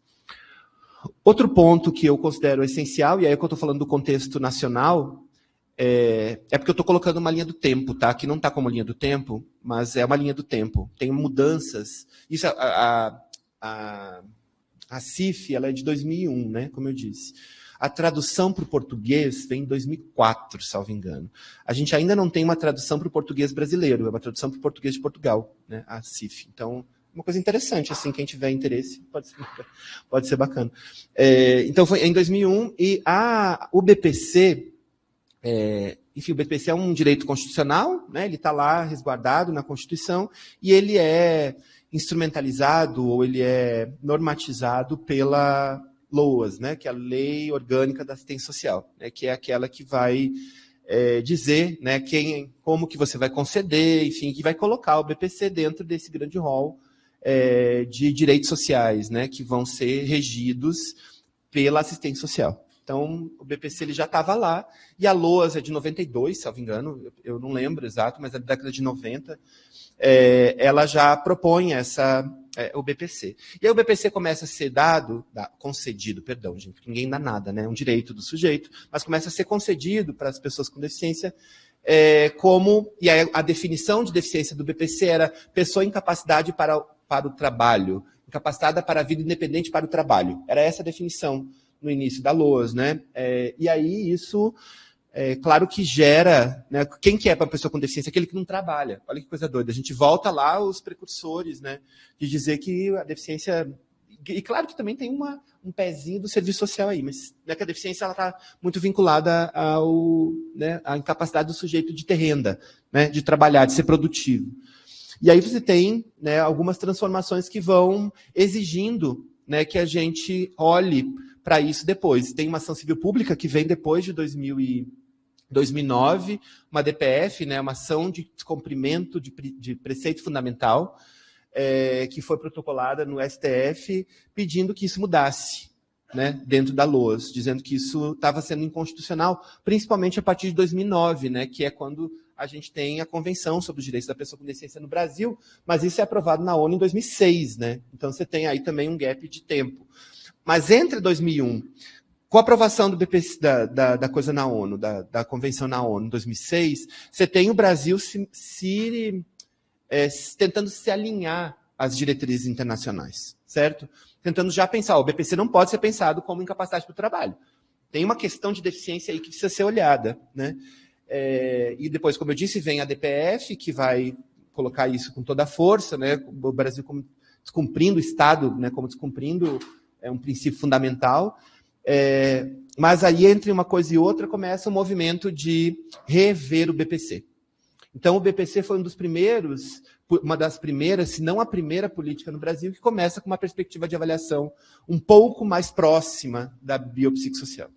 Outro ponto que eu considero essencial, e aí é que eu estou falando do contexto nacional, é porque eu estou colocando uma linha do tempo, tá? Que não está como linha do tempo, mas é uma linha do tempo. Tem mudanças. Isso, a CIF ela é de 2001, né? Como eu disse. A tradução para o português vem em 2004, salvo engano. A gente ainda não tem uma tradução para o português brasileiro, é uma tradução para o português de Portugal, né? A CIF. Então, uma coisa interessante, assim, quem tiver interesse, pode ser bacana. Então, foi em 2001, e o BPC, enfim, o BPC é um direito constitucional, né, ele está lá resguardado na Constituição, e ele é instrumentalizado, ou ele é normatizado pela LOAS, né, que é a Lei Orgânica da Assistência Social, né, que é aquela que vai dizer, né, como que você vai conceder, enfim, que vai colocar o BPC dentro desse grande rol de direitos sociais, né, que vão ser regidos pela assistência social. Então, o BPC ele já estava lá, e a LOAS é de 92, salvo engano, eu não lembro exato, mas é da década de 90, ela já propõe o BPC. E aí o BPC começa a ser concedido, gente, porque ninguém dá nada, né, é um direito do sujeito, mas começa a ser concedido para as pessoas com deficiência, e a definição de deficiência do BPC era pessoa incapacidade para o trabalho, incapacitada para a vida independente para o trabalho. Era essa a definição no início da LOAS, né? E aí isso, claro que gera, né? Quem que é para a pessoa com deficiência? Aquele que não trabalha. Olha que coisa doida. A gente volta lá aos precursores, né? De dizer que a deficiência... E claro que também tem um pezinho do serviço social aí, mas, né, que a deficiência está muito vinculada à incapacidade do sujeito de ter renda, né? De trabalhar, de ser produtivo. E aí você tem, né, algumas transformações que vão exigindo, né, que a gente olhe para isso depois. Tem uma ação civil pública que vem depois de 2009, uma DPF, né, uma ação de descumprimento de preceito fundamental, que foi protocolada no STF, pedindo que isso mudasse, né, dentro da LOAS, dizendo que isso estava sendo inconstitucional, principalmente a partir de 2009, né, que é quando a gente tem a Convenção sobre os Direitos da Pessoa com Deficiência no Brasil, mas isso é aprovado na ONU em 2006, né? Então você tem aí também um gap de tempo. Mas entre 2001, com a aprovação do BPC, da coisa na ONU, da Convenção na ONU em 2006, você tem o Brasil tentando se alinhar às diretrizes internacionais, certo? Tentando já pensar, o BPC não pode ser pensado como incapacidade para o trabalho. Tem uma questão de deficiência aí que precisa ser olhada, né? E depois, como eu disse, vem a DPF, que vai colocar isso com toda a força, né? O Brasil como descumprindo o Estado, né? Como descumprindo um princípio fundamental. Mas aí, entre uma coisa e outra, começa o movimento de rever o BPC. Então, o BPC foi uma das primeiras, se não a primeira política no Brasil, que começa com uma perspectiva de avaliação um pouco mais próxima da biopsicossocial.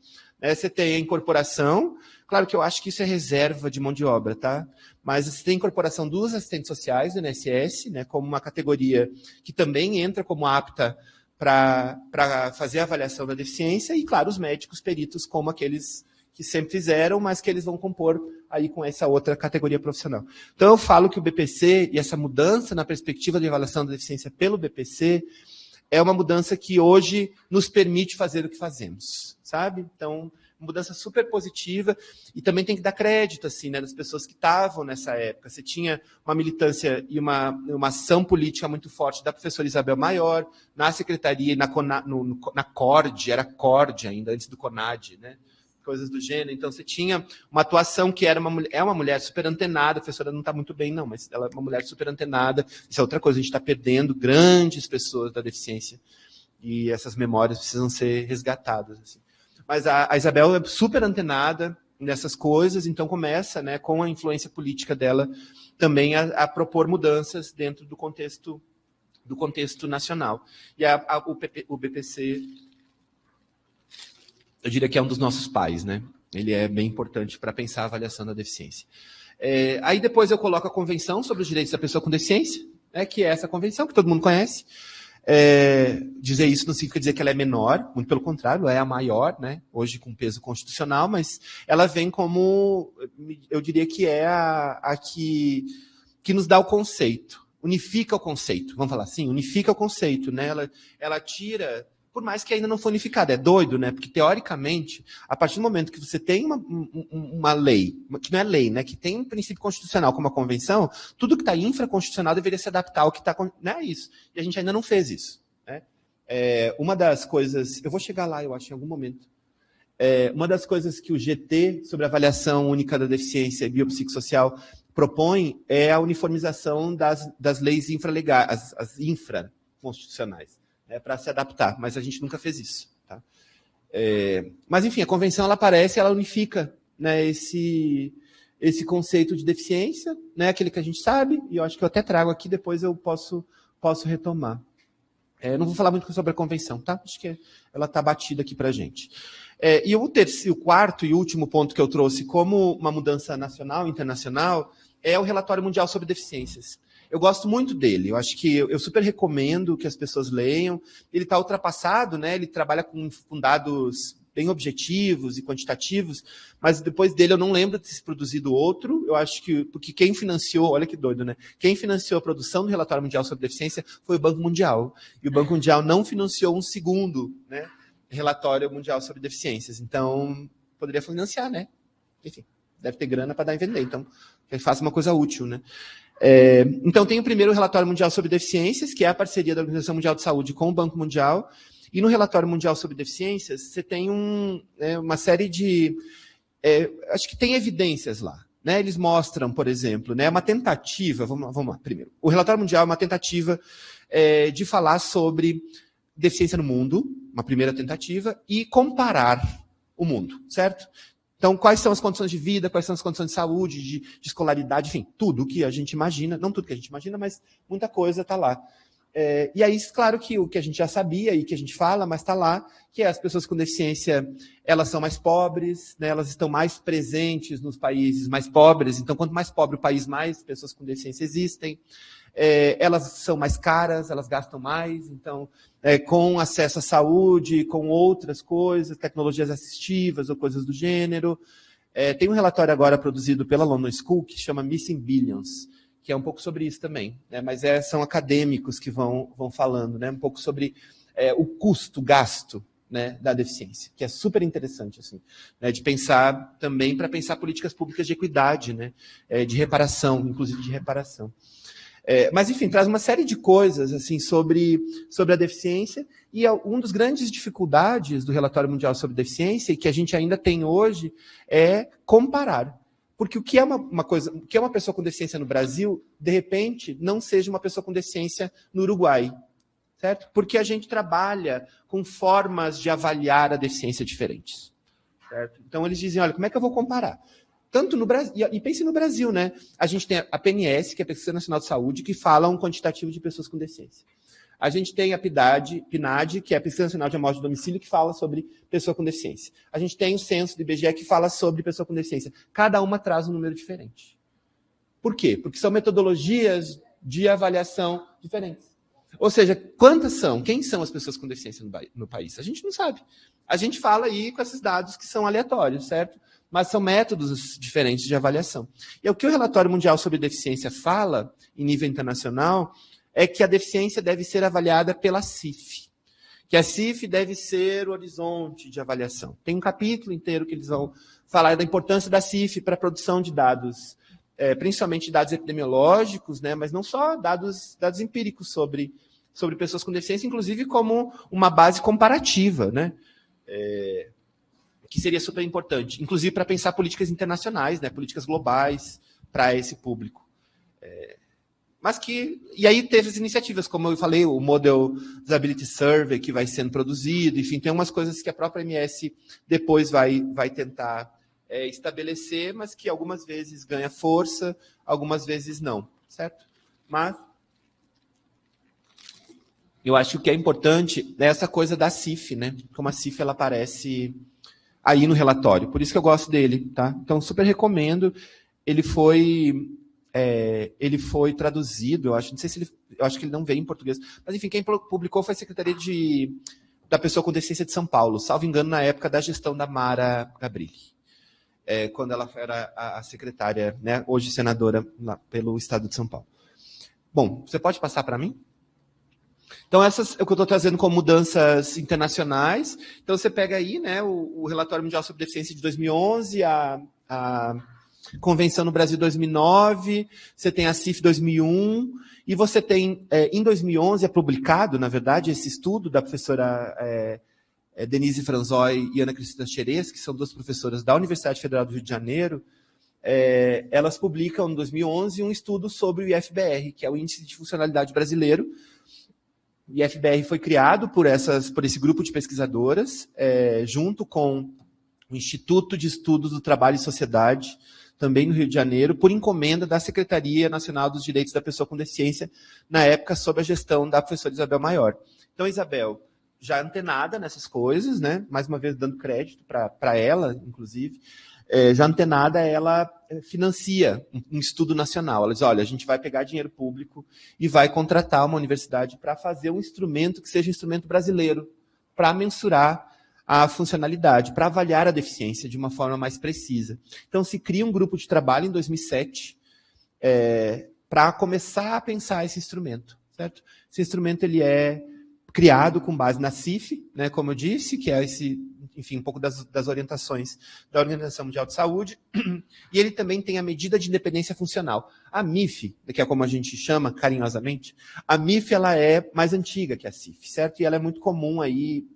Você tem a incorporação, claro que eu acho que isso é reserva de mão de obra, tá? Mas você tem a incorporação dos assistentes sociais do INSS, né, como uma categoria que também entra como apta para fazer a avaliação da deficiência, e, claro, os médicos peritos como aqueles que sempre fizeram, mas que eles vão compor aí com essa outra categoria profissional. Então, eu falo que o BPC e essa mudança na perspectiva de avaliação da deficiência pelo BPC é uma mudança que hoje nos permite fazer o que fazemos, sabe? Então, mudança super positiva, e também tem que dar crédito, assim, né, das pessoas que estavam nessa época. Você tinha uma militância e uma ação política muito forte da professora Isabel Maior, na secretaria, na CORD, era CORD ainda, antes do CONAD, né? Coisas do gênero. Então, você tinha uma atuação que era uma mulher super antenada, a professora não está muito bem, não, mas ela é uma mulher super antenada. Isso é outra coisa, a gente está perdendo grandes pessoas da deficiência, e essas memórias precisam ser resgatadas, assim. Mas a Isabel é super antenada nessas coisas, então começa, né, com a influência política dela também a propor mudanças dentro do contexto nacional. E o BPC, eu diria que é um dos nossos pais, né? Ele é bem importante para pensar a avaliação da deficiência. Aí depois eu coloco a Convenção sobre os Direitos da Pessoa com Deficiência, né, que é essa convenção que todo mundo conhece. Dizer isso não significa dizer que ela é menor, muito pelo contrário, ela é a maior, né, hoje com peso constitucional, mas ela vem como, eu diria que é a que nos dá o conceito, unifica o conceito, vamos falar assim, unifica o conceito, né, ela tira, por mais que ainda não foi unificada, é doido, né, porque teoricamente, a partir do momento que você tem uma lei, que não é lei, né, que tem um princípio constitucional como a convenção, tudo que está infraconstitucional deveria se adaptar ao que está, não é isso, e a gente ainda não fez isso, né. Uma das coisas, eu vou chegar lá, eu acho, em algum momento, uma das coisas que o GT, sobre a avaliação única da deficiência biopsicossocial, propõe é a uniformização das leis infralegais, as infraconstitucionais, para se adaptar, mas a gente nunca fez isso. Tá? Mas, enfim, a convenção ela aparece, ela unifica, né, esse conceito de deficiência, né, aquele que a gente sabe, e eu acho que eu até trago aqui, depois eu posso retomar. Não vou falar muito sobre a convenção, tá? Acho que ela está batida aqui para a gente. E o quarto e último ponto que eu trouxe como uma mudança nacional, internacional, é o Relatório Mundial sobre Deficiências. Eu gosto muito dele, eu acho que eu super recomendo que as pessoas leiam. Ele está ultrapassado, né? Ele trabalha com dados bem objetivos e quantitativos, mas depois dele eu não lembro de ter se produzido outro. Eu acho que, porque quem financiou, olha que doido, né? Quem financiou a produção do Relatório Mundial sobre Deficiência foi o Banco Mundial. E o Banco Mundial não financiou um segundo, né, Relatório Mundial sobre Deficiências. Então, poderia financiar, né? Enfim, deve ter grana para dar e vender. Então, que faça uma coisa útil, né? Então, tem o primeiro Relatório Mundial sobre Deficiências, que é a parceria da Organização Mundial de Saúde com o Banco Mundial. E no Relatório Mundial sobre Deficiências, você tem uma série de... acho que tem evidências lá. Né? Eles mostram, por exemplo, né, uma tentativa... Vamos lá, primeiro. O Relatório Mundial é uma tentativa de falar sobre deficiência no mundo, uma primeira tentativa, e comparar o mundo, certo? Então, quais são as condições de vida, quais são as condições de saúde, de escolaridade, enfim, tudo o que a gente imagina, não tudo que a gente imagina, mas muita coisa está lá. E aí, claro que o que a gente já sabia e que a gente fala, mas está lá, que as pessoas com deficiência, elas são mais pobres, né, elas estão mais presentes nos países mais pobres, então quanto mais pobre o país, mais pessoas com deficiência existem. Elas são mais caras, elas gastam mais, então, com acesso à saúde, com outras coisas, tecnologias assistivas ou coisas do gênero. Tem um relatório agora produzido pela London School que chama Missing Billions, que é um pouco sobre isso também, né? Mas são acadêmicos que vão falando, né? Um pouco sobre o custo, gasto, né, da deficiência, que é super interessante, assim, né, de pensar também para pensar políticas públicas de equidade, né, de reparação, inclusive de reparação. Mas, enfim, traz uma série de coisas assim, sobre a deficiência, e uma das grandes dificuldades do Relatório Mundial sobre Deficiência, e que a gente ainda tem hoje, é comparar. Porque o que é o que é uma pessoa com deficiência no Brasil, de repente, não seja uma pessoa com deficiência no Uruguai. Certo? Porque a gente trabalha com formas de avaliar a deficiência diferentes. Certo? Então, eles dizem, olha, como é que eu vou comparar? Tanto no Brasil, e pense no Brasil, né? A gente tem a PNS, que é a Pesquisa Nacional de Saúde, que fala um quantitativo de pessoas com deficiência. A gente tem a PNAD, que é a Pesquisa Nacional de Amostra de Domicílio, que fala sobre pessoa com deficiência. A gente tem o censo do IBGE, que fala sobre pessoa com deficiência. Cada uma traz um número diferente. Por quê? Porque são metodologias de avaliação diferentes. Ou seja, quantas são? Quem são as pessoas com deficiência no país? A gente não sabe. A gente fala aí com esses dados que são aleatórios, certo? Mas são métodos diferentes de avaliação. E o que o Relatório Mundial sobre Deficiência fala, em nível internacional, é que a deficiência deve ser avaliada pela CIF, que a CIF deve ser o horizonte de avaliação. Tem um capítulo inteiro que eles vão falar da importância da CIF para a produção de dados, principalmente dados epidemiológicos, né, mas não só dados empíricos sobre pessoas com deficiência, inclusive como uma base comparativa, né, que seria super importante, inclusive para pensar políticas internacionais, né, políticas globais para esse público. E aí teve as iniciativas, como eu falei, o Model Disability Survey, que vai sendo produzido, enfim, tem umas coisas que a própria MS depois vai tentar estabelecer, mas que algumas vezes ganha força, algumas vezes não, certo? Mas eu acho que o que é importante é essa coisa da CIF, né? Como a CIF ela aparece aí no relatório, por isso que eu gosto dele, tá? Então, super recomendo. Ele foi traduzido, eu acho, não sei se eu acho que ele não veio em português, mas enfim, quem publicou foi a Secretaria da Pessoa com Deficiência de São Paulo, salvo engano, na época da gestão da Mara Gabrilli, quando ela era a secretária, né, hoje senadora lá pelo Estado de São Paulo. Bom, você pode passar para mim? Então, essas é o que eu estou trazendo como mudanças internacionais. Então, você pega aí, né, o Relatório Mundial sobre Deficiência de 2011, a Convenção no Brasil 2009, você tem a CIF 2001, e você tem, em 2011, é publicado, na verdade, esse estudo da professora Denise Franzói e Ana Cristina Xerez, que são duas professoras da Universidade Federal do Rio de Janeiro. Elas publicam, em 2011, um estudo sobre o IFBR, que é o Índice de Funcionalidade Brasileiro. O IFBR foi criado por esse grupo de pesquisadoras, junto com o Instituto de Estudos do Trabalho e Sociedade, também no Rio de Janeiro, por encomenda da Secretaria Nacional dos Direitos da Pessoa com Deficiência, na época, sob a gestão da professora Isabel Maior. Então, Isabel, já antenada nessas coisas, né? Mais uma vez dando crédito para ela, inclusive, já antenada, ela financia um estudo nacional. Ela diz, olha, a gente vai pegar dinheiro público e vai contratar uma universidade para fazer um instrumento que seja um instrumento brasileiro, para mensurar a funcionalidade, para avaliar a deficiência de uma forma mais precisa. Então, se cria um grupo de trabalho em 2007 para começar a pensar esse instrumento, certo? Esse instrumento ele é criado com base na CIF, né, como eu disse, que é enfim, um pouco das orientações da Organização Mundial de Saúde, e ele também tem a medida de independência funcional. A MIF, que é como a gente chama carinhosamente, a MIF ela é mais antiga que a CIF, certo? E ela é muito comum aí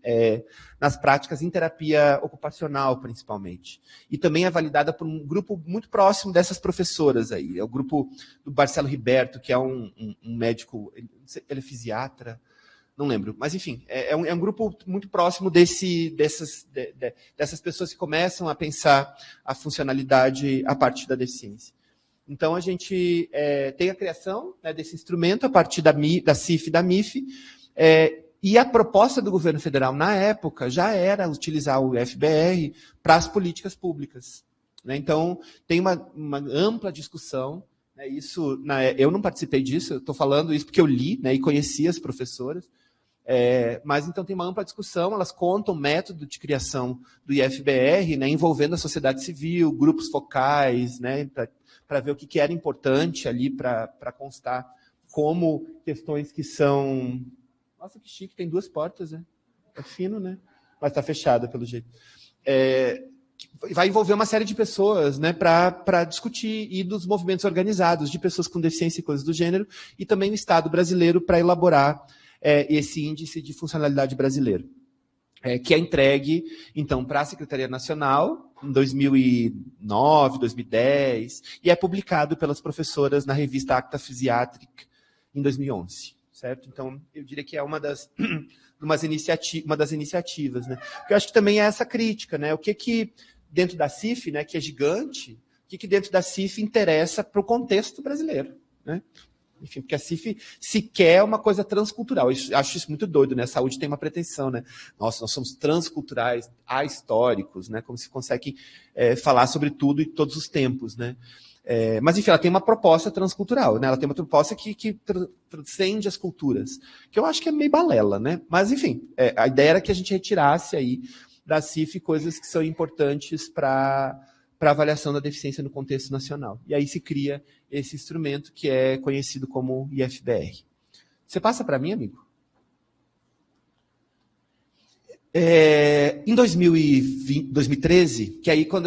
nas práticas em terapia ocupacional, principalmente. E também é validada por um grupo muito próximo dessas professoras aí. É o grupo do Marcelo Riberto, que é um médico, ele é fisiatra, não lembro, mas enfim, é um grupo muito próximo dessas pessoas que começam a pensar a funcionalidade a partir da deficiência. Então, a gente tem a criação, né, desse instrumento a partir da CIF e da MIF, e a proposta do governo federal, na época, já era utilizar o IFBR para as políticas públicas, né? Então, tem uma ampla discussão, né, eu não participei disso, eu estou falando isso porque eu li, né, e conheci as professoras. Mas então tem uma ampla discussão, elas contam o método de criação do IFBR, né, envolvendo a sociedade civil, grupos focais, né, para ver o que era importante ali para constar como questões que são... Nossa, que chique, tem 2 portas, né? É fino, né? Mas está fechada, pelo jeito. Vai envolver uma série de pessoas, né, para discutir, e dos movimentos organizados de pessoas com deficiência e coisas do gênero, e também o Estado brasileiro para elaborar esse índice de funcionalidade brasileiro, que é entregue, então, para a Secretaria Nacional, em 2009, 2010, e é publicado pelas professoras na revista Acta Physiatric, em 2011, certo? Então, eu diria que é uma das iniciativas, né? Porque eu acho que também é essa crítica, né? O que dentro da CIF, né, que é gigante, o que dentro da CIF interessa para o contexto brasileiro, né? Enfim, porque a CIF sequer é uma coisa transcultural. Eu acho isso muito doido, né? A saúde tem uma pretensão, né? Nossa, nós somos transculturais, ahistóricos, né? Como se consegue falar sobre tudo e todos os tempos, né? Mas, enfim, ela tem uma proposta transcultural, né? Ela tem uma proposta que transcende as culturas, que eu acho que é meio balela, né? Mas, enfim, a ideia era que a gente retirasse aí da CIF coisas que são importantes para a avaliação da deficiência no contexto nacional. E aí se cria esse instrumento que é conhecido como IFBR. Você passa para mim, amigo? Em 2013, que aí quando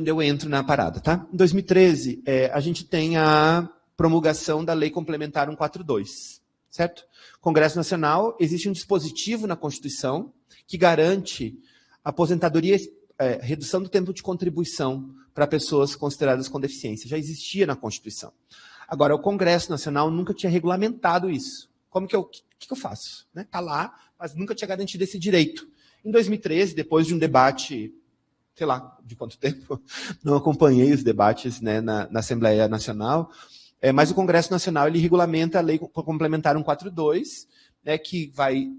eu entro na parada, tá? Em 2013, a gente tem a promulgação da Lei Complementar 142, certo? Congresso Nacional, existe um dispositivo na Constituição que garante aposentadoria, redução do tempo de contribuição para pessoas consideradas com deficiência. Já existia na Constituição. Agora, o Congresso Nacional nunca tinha regulamentado isso. Como que eu faço? Né? Tá lá, mas nunca tinha garantido esse direito. Em 2013, depois de um debate, sei lá de quanto tempo, não acompanhei os debates, né, na Assembleia Nacional, mas o Congresso Nacional ele regulamenta a Lei Complementar 142, né, que vai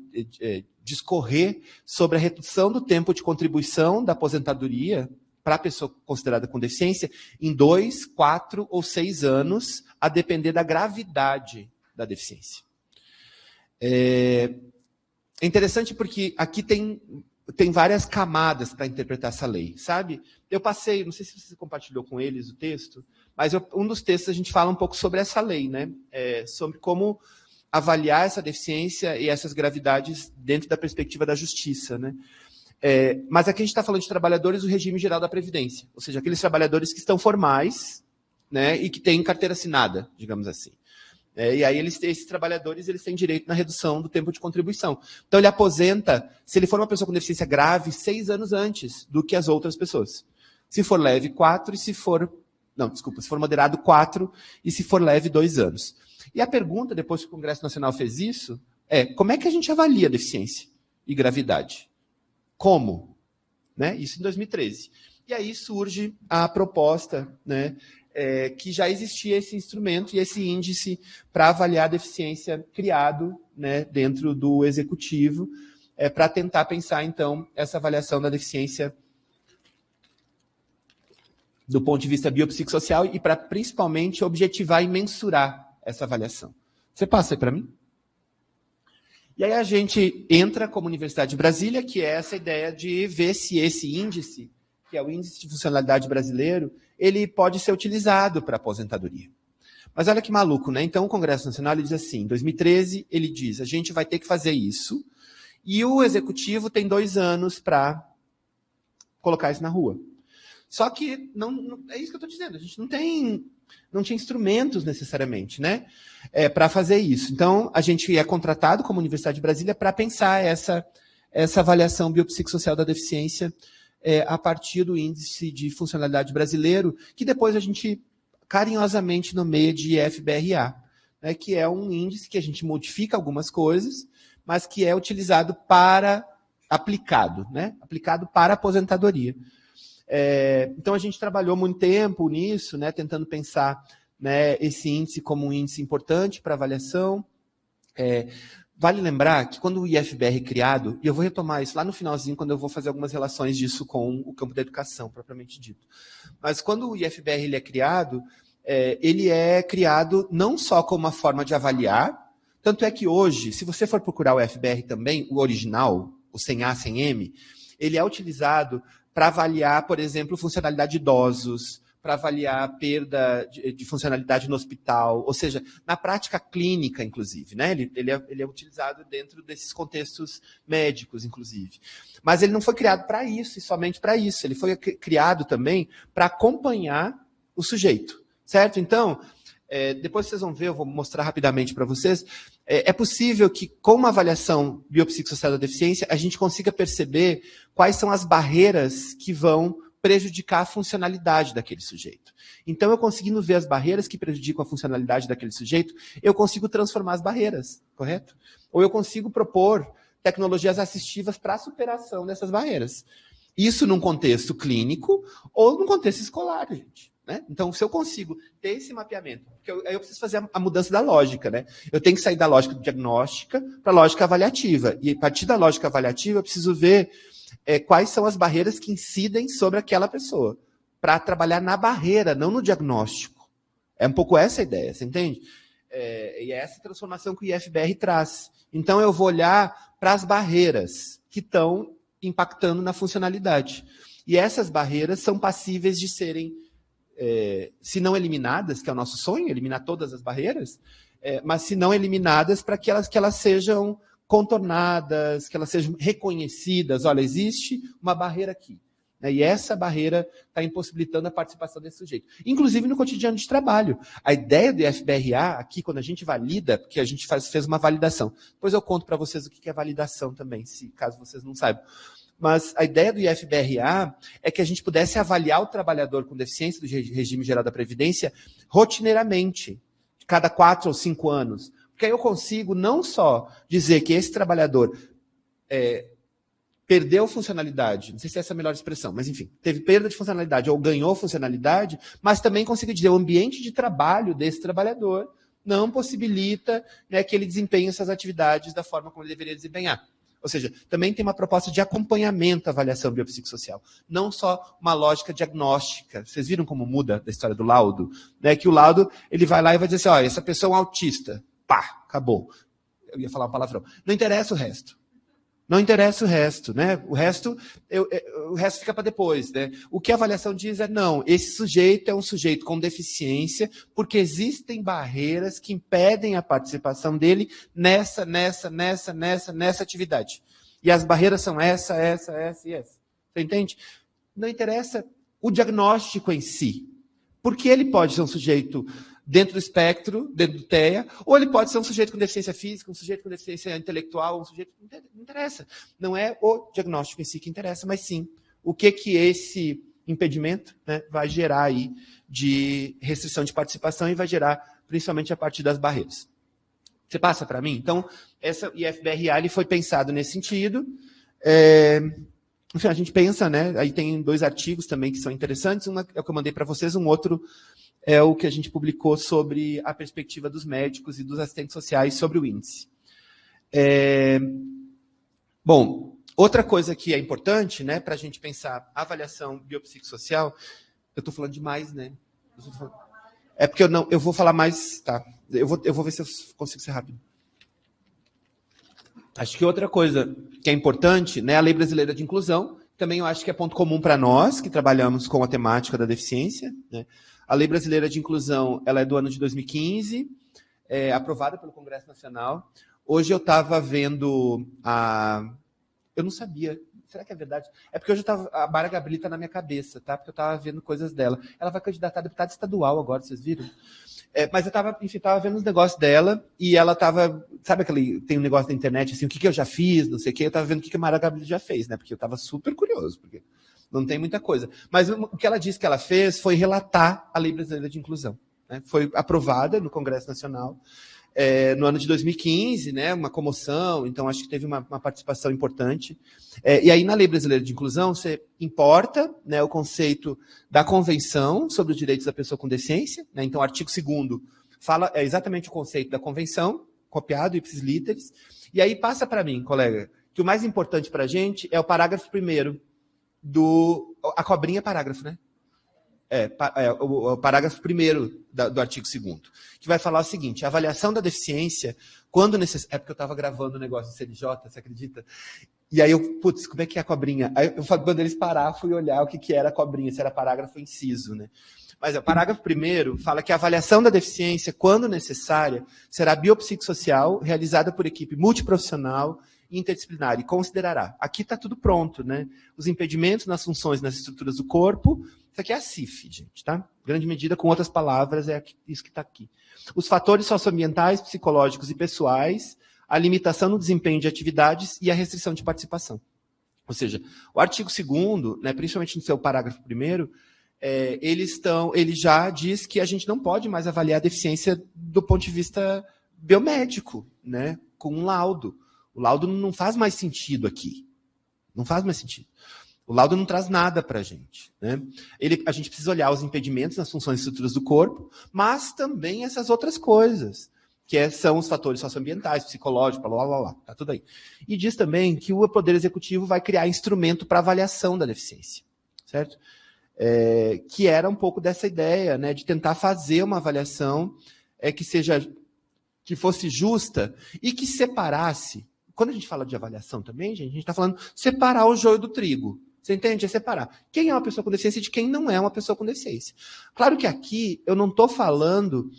discorrer sobre a redução do tempo de contribuição da aposentadoria para a pessoa considerada com deficiência em 2, 4 ou 6 anos, a depender da gravidade da deficiência. É interessante porque aqui tem várias camadas para interpretar essa lei, sabe? Eu passei, não sei se você compartilhou com eles o texto, mas um dos textos a gente fala um pouco sobre essa lei, né? Sobre como avaliar essa deficiência e essas gravidades dentro da perspectiva da justiça, né? Mas aqui a gente está falando de trabalhadores do regime geral da Previdência, ou seja, aqueles trabalhadores que estão formais, né, e que têm carteira assinada, digamos assim. E aí esses trabalhadores eles têm direito na redução do tempo de contribuição. Então ele aposenta, se ele for uma pessoa com deficiência grave, 6 anos antes do que as outras pessoas. Se for leve, 4, e se for moderado, 4, e se for leve, 2 anos. E a pergunta, depois que o Congresso Nacional fez isso, como é que a gente avalia deficiência e gravidade? Como? Né? Isso em 2013. E aí surge a proposta, né, que já existia esse instrumento e esse índice para avaliar a deficiência criado, né, dentro do Executivo, para tentar pensar, então, essa avaliação da deficiência do ponto de vista biopsicossocial e para, principalmente, objetivar e mensurar essa avaliação. Você passa aí para mim? E aí a gente entra como Universidade de Brasília, que é essa ideia de ver se esse índice, que é o Índice de Funcionalidade Brasileiro, ele pode ser utilizado para aposentadoria. Mas olha que maluco, né? Então o Congresso Nacional ele diz assim, em 2013, ele diz, a gente vai ter que fazer isso, e o Executivo tem 2 anos para colocar isso na rua. Só que não é isso que eu estou dizendo, a gente não tinha instrumentos necessariamente, né, para fazer isso. Então, a gente é contratado como Universidade de Brasília para pensar essa avaliação biopsicossocial da deficiência a partir do Índice de Funcionalidade Brasileiro, que depois a gente carinhosamente nomeia de IFBRA, né, que é um índice que a gente modifica algumas coisas, mas que é utilizado aplicado para aposentadoria. Então, a gente trabalhou muito tempo nisso, né, tentando pensar, né, esse índice como um índice importante para avaliação. Vale lembrar que quando o IFBR é criado, e eu vou retomar isso lá no finalzinho, quando eu vou fazer algumas relações disso com o campo da educação, propriamente dito. Mas quando o IFBR ele é criado não só como uma forma de avaliar, tanto é que hoje, se você for procurar o IFBR também, o original, o sem A, sem M, ele é utilizado para avaliar, por exemplo, funcionalidade de idosos, para avaliar perda de funcionalidade no hospital, ou seja, na prática clínica, inclusive, né? Ele é utilizado dentro desses contextos médicos, inclusive. Mas ele não foi criado para isso, e somente para isso. Ele foi criado também para acompanhar o sujeito, certo? Então, depois vocês vão ver, eu vou mostrar rapidamente para vocês, é possível que, com uma avaliação biopsicossocial da deficiência, a gente consiga perceber quais são as barreiras que vão prejudicar a funcionalidade daquele sujeito. Então, eu conseguindo ver as barreiras que prejudicam a funcionalidade daquele sujeito, eu consigo transformar as barreiras, correto? Ou eu consigo propor tecnologias assistivas para a superação dessas barreiras. Isso num contexto clínico ou num contexto escolar, gente. Né? Então, se eu consigo ter esse mapeamento, porque aí eu preciso fazer a mudança da lógica, né? Eu tenho que sair da lógica diagnóstica para a lógica avaliativa. E a partir da lógica avaliativa, eu preciso ver quais são as barreiras que incidem sobre aquela pessoa, para trabalhar na barreira, não no diagnóstico. É um pouco essa a ideia, você entende? E é essa transformação que o IFBR traz. Então, eu vou olhar para as barreiras que estão impactando na funcionalidade. E essas barreiras são passíveis de serem, se não eliminadas, que é o nosso sonho, eliminar todas as barreiras, mas se não eliminadas, para que elas sejam contornadas, que elas sejam reconhecidas. Olha, existe uma barreira aqui. E essa barreira está impossibilitando a participação desse sujeito. Inclusive no cotidiano de trabalho. A ideia do IFBRA, aqui, quando a gente valida, porque a gente fez uma validação. Depois eu conto para vocês o que é validação também, caso vocês não saibam. Mas a ideia do IFBRA é que a gente pudesse avaliar o trabalhador com deficiência do regime geral da Previdência rotineiramente, cada 4 ou 5 anos. Porque aí eu consigo não só dizer que esse trabalhador perdeu funcionalidade, não sei se essa é a melhor expressão, mas enfim, teve perda de funcionalidade ou ganhou funcionalidade, mas também consigo dizer o ambiente de trabalho desse trabalhador não possibilita, né, que ele desempenhe essas atividades da forma como ele deveria desempenhar. Ou seja, também tem uma proposta de acompanhamento à avaliação biopsicossocial, não só uma lógica diagnóstica. Vocês viram como muda da história do laudo? Né, que o laudo, ele vai lá e vai dizer assim, essa pessoa é um autista. Pá, acabou. Eu ia falar um palavrão. Não interessa o resto. Não interessa o resto, né? O resto fica para depois, né? O que a avaliação diz é, não, esse sujeito é um sujeito com deficiência porque existem barreiras que impedem a participação dele nessa atividade. E as barreiras são essa e essa. Você entende? Não interessa o diagnóstico em si. Porque ele pode ser um sujeito dentro do espectro, dentro do TEA, ou ele pode ser um sujeito com deficiência física, um sujeito com deficiência intelectual, um sujeito... Não interessa. Não é o diagnóstico em si que interessa, mas sim o que esse impedimento, né, vai gerar aí de restrição de participação e vai gerar principalmente a partir das barreiras. Você passa para mim? Então, essa IFBRA ele foi pensado nesse sentido. Enfim, a gente pensa, né? Aí tem 2 artigos também que são interessantes. Um é o que eu mandei para vocês, um outro é o que a gente publicou sobre a perspectiva dos médicos e dos assistentes sociais sobre o índice. Bom, outra coisa que é importante, né, para a gente pensar a avaliação biopsicossocial, eu estou falando demais, né? É porque eu vou falar mais, tá? Eu vou ver se eu consigo ser rápido. Acho que outra coisa que é importante, né, a Lei Brasileira de Inclusão, também eu acho que é ponto comum para nós, que trabalhamos com a temática da deficiência, né? A Lei Brasileira de Inclusão, ela é do ano de 2015, aprovada pelo Congresso Nacional. Hoje eu estava vendo eu não sabia, será que é verdade? É porque hoje a Mara Gabrilli está na minha cabeça, tá? Porque eu estava vendo coisas dela. Ela vai candidatar a deputada estadual agora, vocês viram? Mas eu estava vendo os negócios dela e ela estava, sabe tem um negócio da internet, assim, o que eu já fiz, não sei o quê, eu estava vendo o que a Mara Gabrilli já fez, né? Porque eu estava super curioso, porque não tem muita coisa. Mas o que ela disse que ela fez foi relatar a Lei Brasileira de Inclusão, né? Foi aprovada no Congresso Nacional no ano de 2015, né? Uma comoção, então acho que teve uma participação importante. E aí, na Lei Brasileira de Inclusão, você importa, né, o conceito da Convenção sobre os Direitos da Pessoa com Deficiência, né? Então, o artigo 2º fala exatamente o conceito da Convenção, copiado, ipsis literis, e aí passa para mim, colega, que o mais importante para a gente é o parágrafo 1º a cobrinha é parágrafo, né? O parágrafo 1º do artigo 2º, que vai falar o seguinte: a avaliação da deficiência, quando necessário... É porque eu estava gravando o negócio do CNJ, você acredita? E aí como é que é a cobrinha? Aí quando eles pararam, fui olhar o que era a cobrinha, se era parágrafo ou inciso, né? Mas o parágrafo 1º fala que a avaliação da deficiência, quando necessária, será biopsicossocial, realizada por equipe multiprofissional e interdisciplinar, e considerará. Aqui está tudo pronto, né? Os impedimentos nas funções, nas estruturas do corpo. Isso aqui é a CIF, gente, tá? Grande medida, com outras palavras, é isso que está aqui. Os fatores socioambientais, psicológicos e pessoais, a limitação no desempenho de atividades e a restrição de participação. Ou seja, o artigo 2º, né, principalmente no seu parágrafo 1º, ele já diz que a gente não pode mais avaliar a deficiência do ponto de vista biomédico, né, com um laudo. O laudo não faz mais sentido aqui. Não faz mais sentido. O laudo não traz nada para a gente, né? A gente precisa olhar os impedimentos nas funções e estruturas do corpo, mas também essas outras coisas, que são os fatores socioambientais, psicológicos, blá, blá, blá, tá tudo aí. E diz também que o Poder Executivo vai criar instrumento para avaliação da deficiência, certo? Que era um pouco dessa ideia, né, de tentar fazer uma avaliação que fosse justa e que separasse. Quando a gente fala de avaliação também, gente, a gente está falando separar o joio do trigo. Você entende? É separar quem é uma pessoa com deficiência de quem não é uma pessoa com deficiência. Claro que aqui eu não estou falando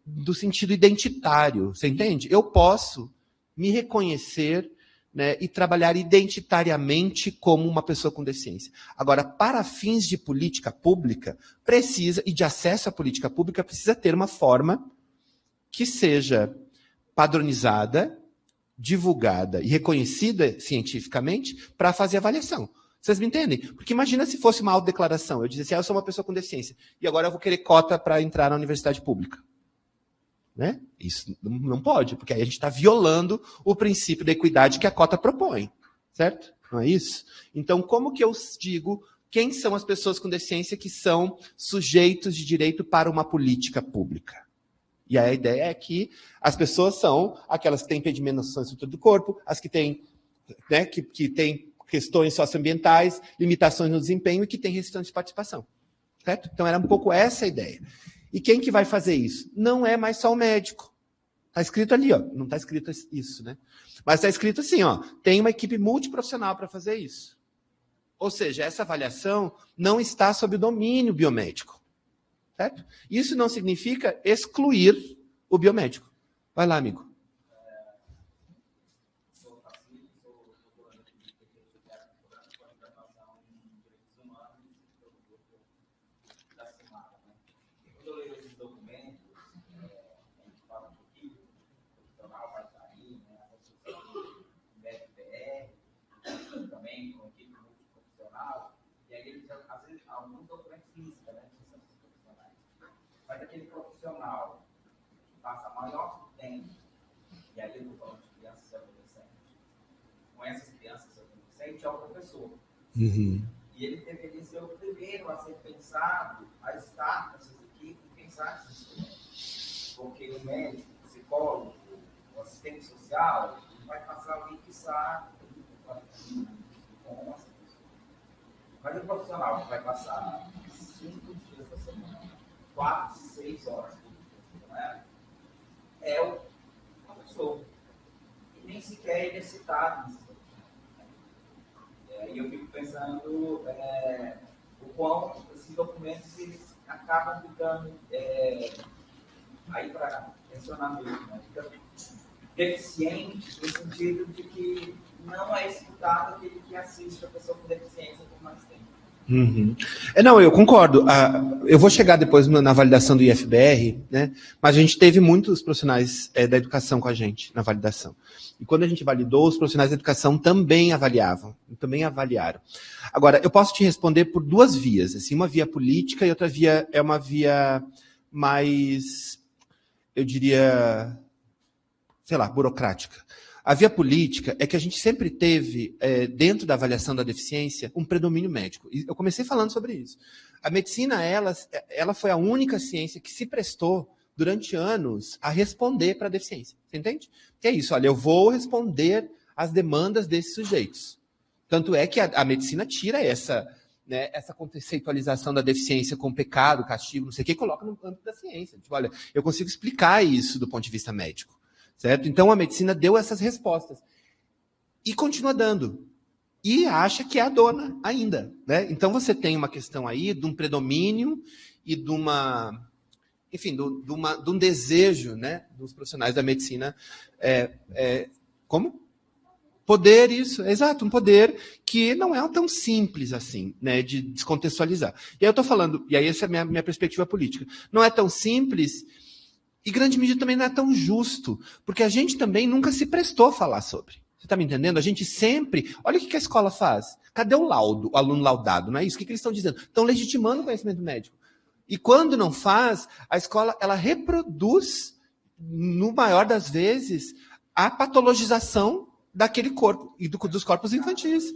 do sentido identitário, você entende? Eu posso me reconhecer, né, e trabalhar identitariamente como uma pessoa com deficiência. Agora, para fins de política pública, precisa, e de acesso à política pública, precisa ter uma forma que seja padronizada, divulgada e reconhecida cientificamente para fazer avaliação. Vocês me entendem? Porque imagina se fosse uma autodeclaração. Eu dizia assim, eu sou uma pessoa com deficiência e agora eu vou querer cota para entrar na universidade pública. Né? Isso não pode, porque aí a gente está violando o princípio da equidade que a cota propõe. Certo? Não é isso? Então, como que eu digo quem são as pessoas com deficiência que são sujeitos de direito para uma política pública? E a ideia é que as pessoas são aquelas que têm impedimento na estrutura do corpo, as que têm, né, que têm questões socioambientais, limitações no desempenho e que têm restrições de participação. Certo? Então, era um pouco essa a ideia. E quem que vai fazer isso? Não é mais só o médico. Está escrito ali, ó. Não está escrito isso, né? Mas está escrito assim, ó. Tem uma equipe multiprofissional para fazer isso. Ou seja, essa avaliação não está sob o domínio biomédico. Certo? Isso não significa excluir o biomédico. Vai lá, amigo. Mas aquele profissional que passa maior tempo, e aí eu estou falando de crianças e adolescentes, com essas crianças e adolescentes é o professor. Uhum. E ele deveria ser o primeiro a ser pensado, a estar nessas equipes e pensar esses instrumentos. Porque o médico, o psicólogo, o assistente social, ele vai passar ali que sabe, mas o profissional que vai passar 5 dias da semana, 4, 6 horas por dia, né? É o professor. E nem sequer ele é citado nesse documento. E eu fico pensando o quão esses documentos eles acabam ficando, aí para mencionar mesmo, né? Fica deficiente no sentido de que não é escutado aquele que assiste a pessoa com deficiência por mais tempo. Uhum. Não, eu concordo. Eu vou chegar depois na validação do IFBR, né? Mas a gente teve muitos profissionais da educação com a gente na validação. E quando a gente validou, os profissionais da educação também avaliavam, também avaliaram. Agora, eu posso te responder por duas vias, assim, uma via política e outra via é uma via mais, eu diria, sei lá, burocrática. A via política é que a gente sempre teve, dentro da avaliação da deficiência, um predomínio médico. E eu comecei falando sobre isso. A medicina, ela foi a única ciência que se prestou, durante anos, a responder para a deficiência. Você entende? Que é isso, olha, eu vou responder às demandas desses sujeitos. Tanto é que a medicina tira essa conceitualização da deficiência com pecado, castigo, não sei o que, e coloca no âmbito da ciência. Tipo, olha, eu consigo explicar isso do ponto de vista médico. Certo? Então, a medicina deu essas respostas. E continua dando. E acha que é a dona ainda. Né? Então, você tem uma questão aí de um predomínio e de uma... Enfim, de um desejo, né, dos profissionais da medicina. Como? Poder, isso. Exato, um poder que não é tão simples assim, né, de descontextualizar. E aí eu estou falando... E aí essa é a minha perspectiva política. Não é tão simples... E grande medida também não é tão justo, porque a gente também nunca se prestou a falar sobre. Você está me entendendo? A gente sempre... Olha o que a escola faz. Cadê o laudo, o aluno laudado? Não é isso? O que eles estão dizendo? Estão legitimando o conhecimento médico. E quando não faz, a escola ela reproduz, no maior das vezes, a patologização daquele corpo e dos corpos infantis.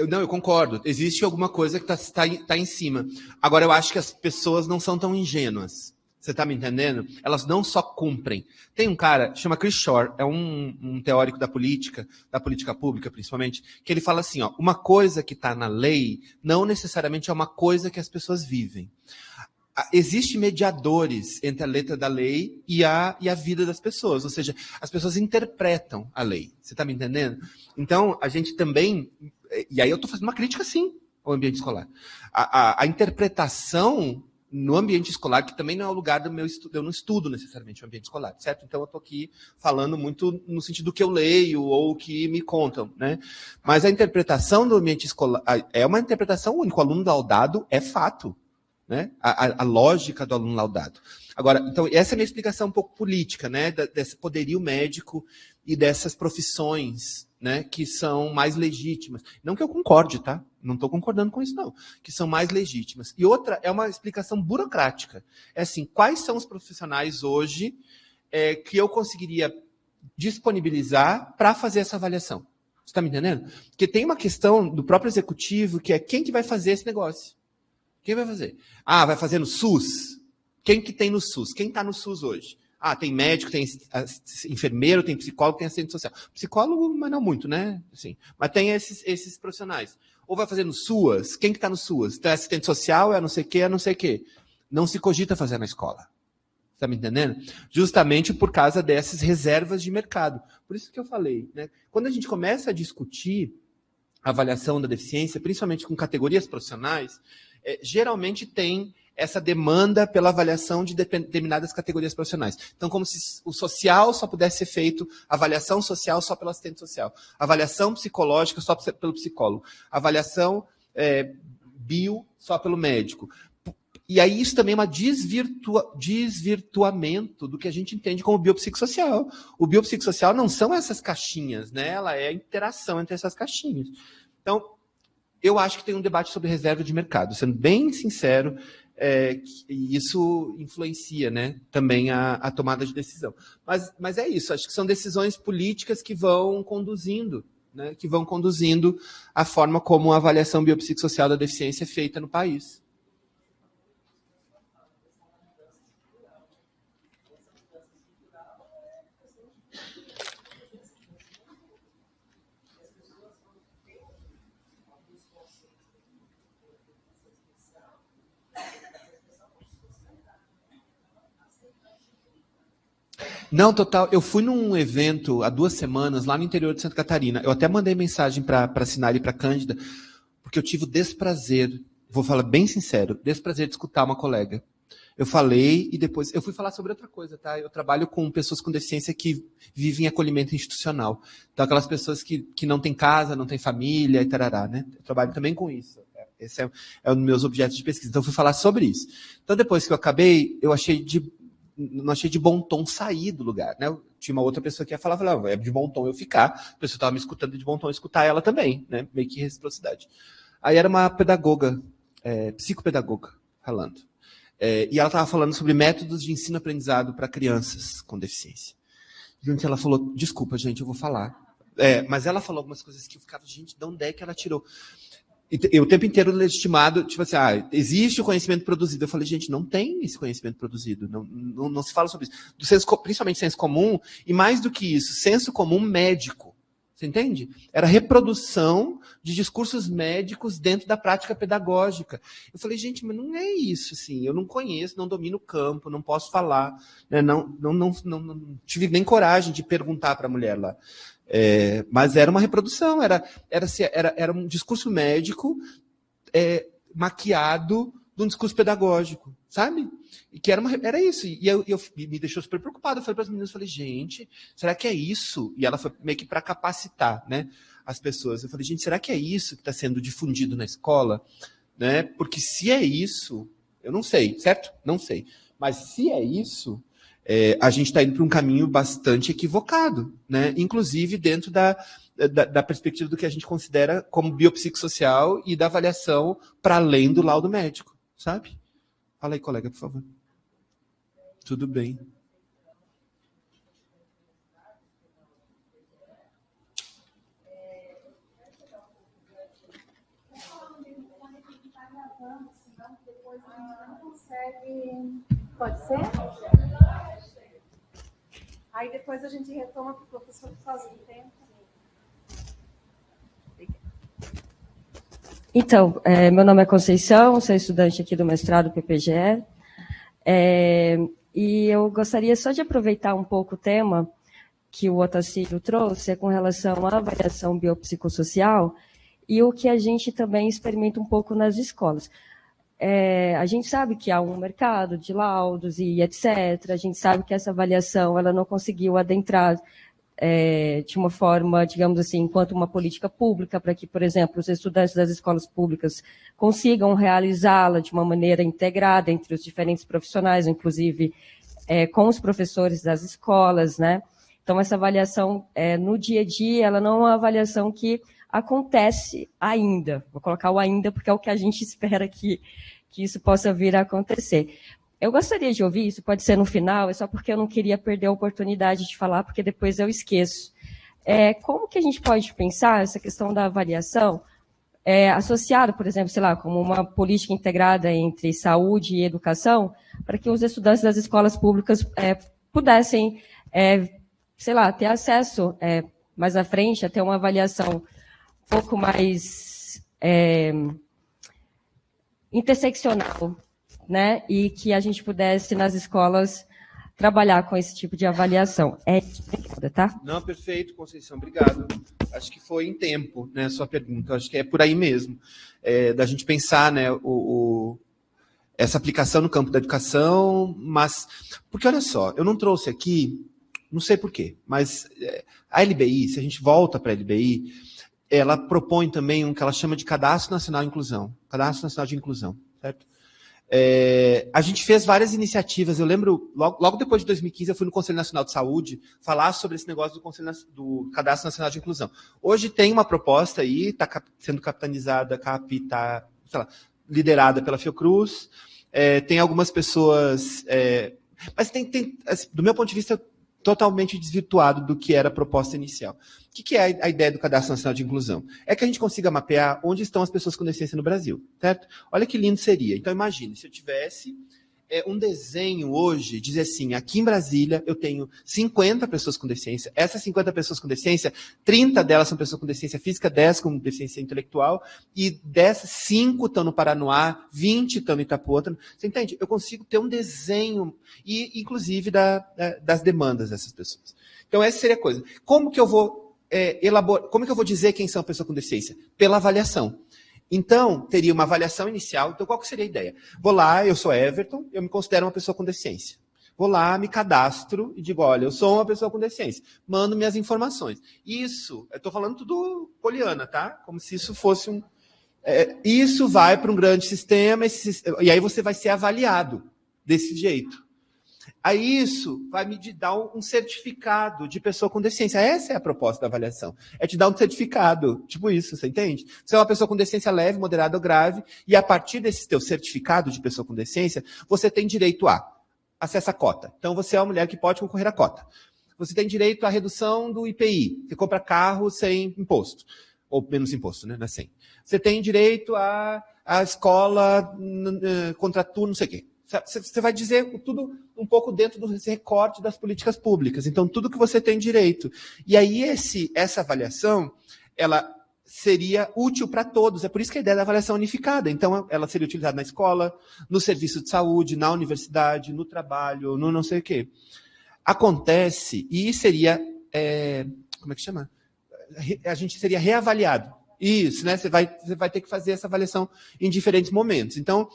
Não, eu concordo. Existe alguma coisa que está em cima. Agora, eu acho que as pessoas não são tão ingênuas. Você está me entendendo? Elas não só cumprem. Tem um cara, chama Chris Shore, é um teórico da política pública, principalmente, que ele fala assim, ó, uma coisa que está na lei não necessariamente é uma coisa que as pessoas vivem. Existem mediadores entre a letra da lei e a vida das pessoas, ou seja, as pessoas interpretam a lei. Você está me entendendo? Então, a gente também... E aí eu estou fazendo uma crítica, sim, ao ambiente escolar. A interpretação no ambiente escolar, que também não é o lugar do meu estudo, eu não estudo necessariamente o ambiente escolar, certo? Então eu estou aqui falando muito no sentido do que eu leio ou que me contam, né? Mas a interpretação do ambiente escolar é uma interpretação única. O aluno laudado é fato, né? A lógica do aluno laudado. Agora, então, essa é a minha explicação um pouco política, né? Desse poderio médico e dessas profissões, né? Que são mais legítimas. Não que eu concorde, tá? Não estou concordando com isso, não. Que são mais legítimas. E outra é uma explicação burocrática. É assim, quais são os profissionais hoje que eu conseguiria disponibilizar para fazer essa avaliação? Você está me entendendo? Porque tem uma questão do próprio executivo, que é quem que vai fazer esse negócio? Quem vai fazer? Ah, vai fazer no SUS? Quem que tem no SUS? Quem está no SUS hoje? Ah, tem médico, tem enfermeiro, tem psicólogo, tem assistente social. Psicólogo, mas não muito, né? Assim, mas tem esses profissionais. Ou vai fazer no SUAS? Quem que está no SUAS? Então, é assistente social, é não sei o quê, é não sei o quê. Não se cogita fazer na escola. Está me entendendo? Justamente por causa dessas reservas de mercado. Por isso que eu falei, né? Quando a gente começa a discutir a avaliação da deficiência, principalmente com categorias profissionais, geralmente tem essa demanda pela avaliação de determinadas categorias profissionais. Então, como se o social só pudesse ser feito, avaliação social só pelo assistente social, avaliação psicológica só pelo psicólogo, avaliação bio só pelo médico. E aí isso também é um desvirtuamento do que a gente entende como biopsicossocial. O biopsicossocial não são essas caixinhas, né? Ela é a interação entre essas caixinhas. Então, eu acho que tem um debate sobre reserva de mercado. Sendo bem sincero, e isso influencia, né, também a tomada de decisão. Mas é isso, acho que são decisões políticas que vão conduzindo, né, a forma como a avaliação biopsicossocial da deficiência é feita no país. Não, total. Eu fui num evento há 2 semanas, lá no interior de Santa Catarina. Eu até mandei mensagem para a Sinara e para a Cândida, porque eu tive o desprazer, vou falar bem sincero, desprazer de escutar uma colega. Eu falei e depois... Eu fui falar sobre outra coisa, tá? Eu trabalho com pessoas com deficiência que vivem em acolhimento institucional. Então, aquelas pessoas que não têm casa, não têm família e tarará, né? Eu trabalho também com isso. Esse é um dos meus objetos de pesquisa. Então, eu fui falar sobre isso. Então, depois que eu acabei, não achei de bom tom sair do lugar, né? Tinha uma outra pessoa que ia falar, é de bom tom eu ficar, a pessoa estava me escutando de bom tom eu escutar ela também, né? Meio que reciprocidade. Aí era uma pedagoga, psicopedagoga, falando. E ela estava falando sobre métodos de ensino-aprendizado para crianças com deficiência. Gente, ela falou, desculpa, gente, eu vou falar. Mas ela falou algumas coisas que eu ficava, gente, de onde é que ela tirou? E o tempo inteiro legitimado, tipo assim, existe o conhecimento produzido. Eu falei, gente, não tem esse conhecimento produzido. Não se fala sobre isso. Principalmente senso comum, e mais do que isso, senso comum médico. Você entende? Era reprodução de discursos médicos dentro da prática pedagógica. Eu falei, gente, mas não é isso, assim. Eu não conheço, não domino o campo, não posso falar. Né? Não tive nem coragem de perguntar para a mulher lá. Mas era uma reprodução, era um discurso médico maquiado de um discurso pedagógico, sabe? E que era isso. E me deixou super preocupado. Eu falei para as meninas, gente, será que é isso? E ela foi meio que para capacitar, né, as pessoas. Eu falei, gente, será que é isso que está sendo difundido na escola? Né? Porque se é isso, eu não sei, certo? Não sei. Mas se é isso... a gente está indo para um caminho bastante equivocado, né? Inclusive dentro da perspectiva do que a gente considera como biopsicossocial e da avaliação para além do laudo médico, sabe? Fala aí, colega, por favor. Tudo bem. Pode ser? Aí depois a gente retoma para o professor sozinho, tempo. Então, meu nome é Conceição, sou estudante aqui do mestrado PPGE. E eu gostaria só de aproveitar um pouco o tema que o Otacílio trouxe, com relação à avaliação biopsicossocial, e o que a gente também experimenta um pouco nas escolas. A gente sabe que há um mercado de laudos e etc. A gente sabe que essa avaliação ela não conseguiu adentrar de uma forma, digamos assim, enquanto uma política pública, para que, por exemplo, os estudantes das escolas públicas consigam realizá-la de uma maneira integrada entre os diferentes profissionais, inclusive com os professores das escolas, né? Então, essa avaliação, no dia a dia, ela não é uma avaliação que acontece ainda. Vou colocar o ainda, porque é o que a gente espera que isso possa vir a acontecer. Eu gostaria de ouvir, isso pode ser no final, é só porque eu não queria perder a oportunidade de falar, porque depois eu esqueço. Como que a gente pode pensar essa questão da avaliação associada, por exemplo, sei lá, como uma política integrada entre saúde e educação, para que os estudantes das escolas públicas pudessem, sei lá, ter acesso mais à frente, a ter uma avaliação um pouco mais interseccional, né? E que a gente pudesse, nas escolas, trabalhar com esse tipo de avaliação. Obrigada, tá? Não, perfeito, Conceição, obrigado. Acho que foi em tempo, né, a sua pergunta. Acho que é por aí mesmo, da gente pensar, né, essa aplicação no campo da educação, mas... Porque, olha só, eu não trouxe aqui, não sei por quê, mas a LBI, se a gente volta para a LBI, ela propõe também um que ela chama de Cadastro Nacional de Inclusão. Cadastro Nacional de Inclusão, certo? A gente fez várias iniciativas. Eu lembro, logo depois de 2015, eu fui no Conselho Nacional de Saúde falar sobre esse negócio do Cadastro Nacional de Inclusão. Hoje tem uma proposta aí, está sendo capitanizada, liderada pela Fiocruz. Tem algumas pessoas... mas tem, assim, do meu ponto de vista, totalmente desvirtuado do que era a proposta inicial. O que é a ideia do Cadastro Nacional de Inclusão? É que a gente consiga mapear onde estão as pessoas com deficiência no Brasil, certo? Olha que lindo seria. Então, imagine, se eu tivesse um desenho hoje, dizer assim, aqui em Brasília eu tenho 50 pessoas com deficiência, essas 50 pessoas com deficiência, 30 delas são pessoas com deficiência física, 10 com deficiência intelectual, e dessas 5 estão no Paranoá, 20 estão no Itapuã. Você entende? Eu consigo ter um desenho, e inclusive das demandas dessas pessoas. Então, essa seria a coisa. Como que eu vou como que eu vou dizer quem são pessoas com deficiência? Pela avaliação. Então, teria uma avaliação inicial. Então, qual que seria a ideia? Vou lá, eu sou Everton, eu me considero uma pessoa com deficiência. Vou lá, me cadastro e digo, olha, eu sou uma pessoa com deficiência. Mando minhas informações. Isso, eu estou falando tudo poliana, tá? Como se isso fosse isso vai para um grande sistema, e aí você vai ser avaliado desse jeito. Aí isso vai me dar um certificado de pessoa com deficiência. Essa é a proposta da avaliação. É te dar um certificado, tipo isso, você entende? Você é uma pessoa com deficiência leve, moderada ou grave, e a partir desse teu certificado de pessoa com deficiência, você tem direito a acesso à cota. Então, você é uma mulher que pode concorrer à cota. Você tem direito à redução do IPI. Você compra carro sem imposto. Ou menos imposto, né? Não é sem. Você tem direito à escola contraturno, não sei o quê. Você vai dizer tudo um pouco dentro desse recorte das políticas públicas. Então, tudo que você tem direito. E aí, essa avaliação, ela seria útil para todos. É por isso que a ideia da avaliação unificada. Então, ela seria utilizada na escola, no serviço de saúde, na universidade, no trabalho, no não sei o quê. Acontece, e seria... como é que chama? A gente seria reavaliado. Isso, né? Você vai ter que fazer essa avaliação em diferentes momentos. Então...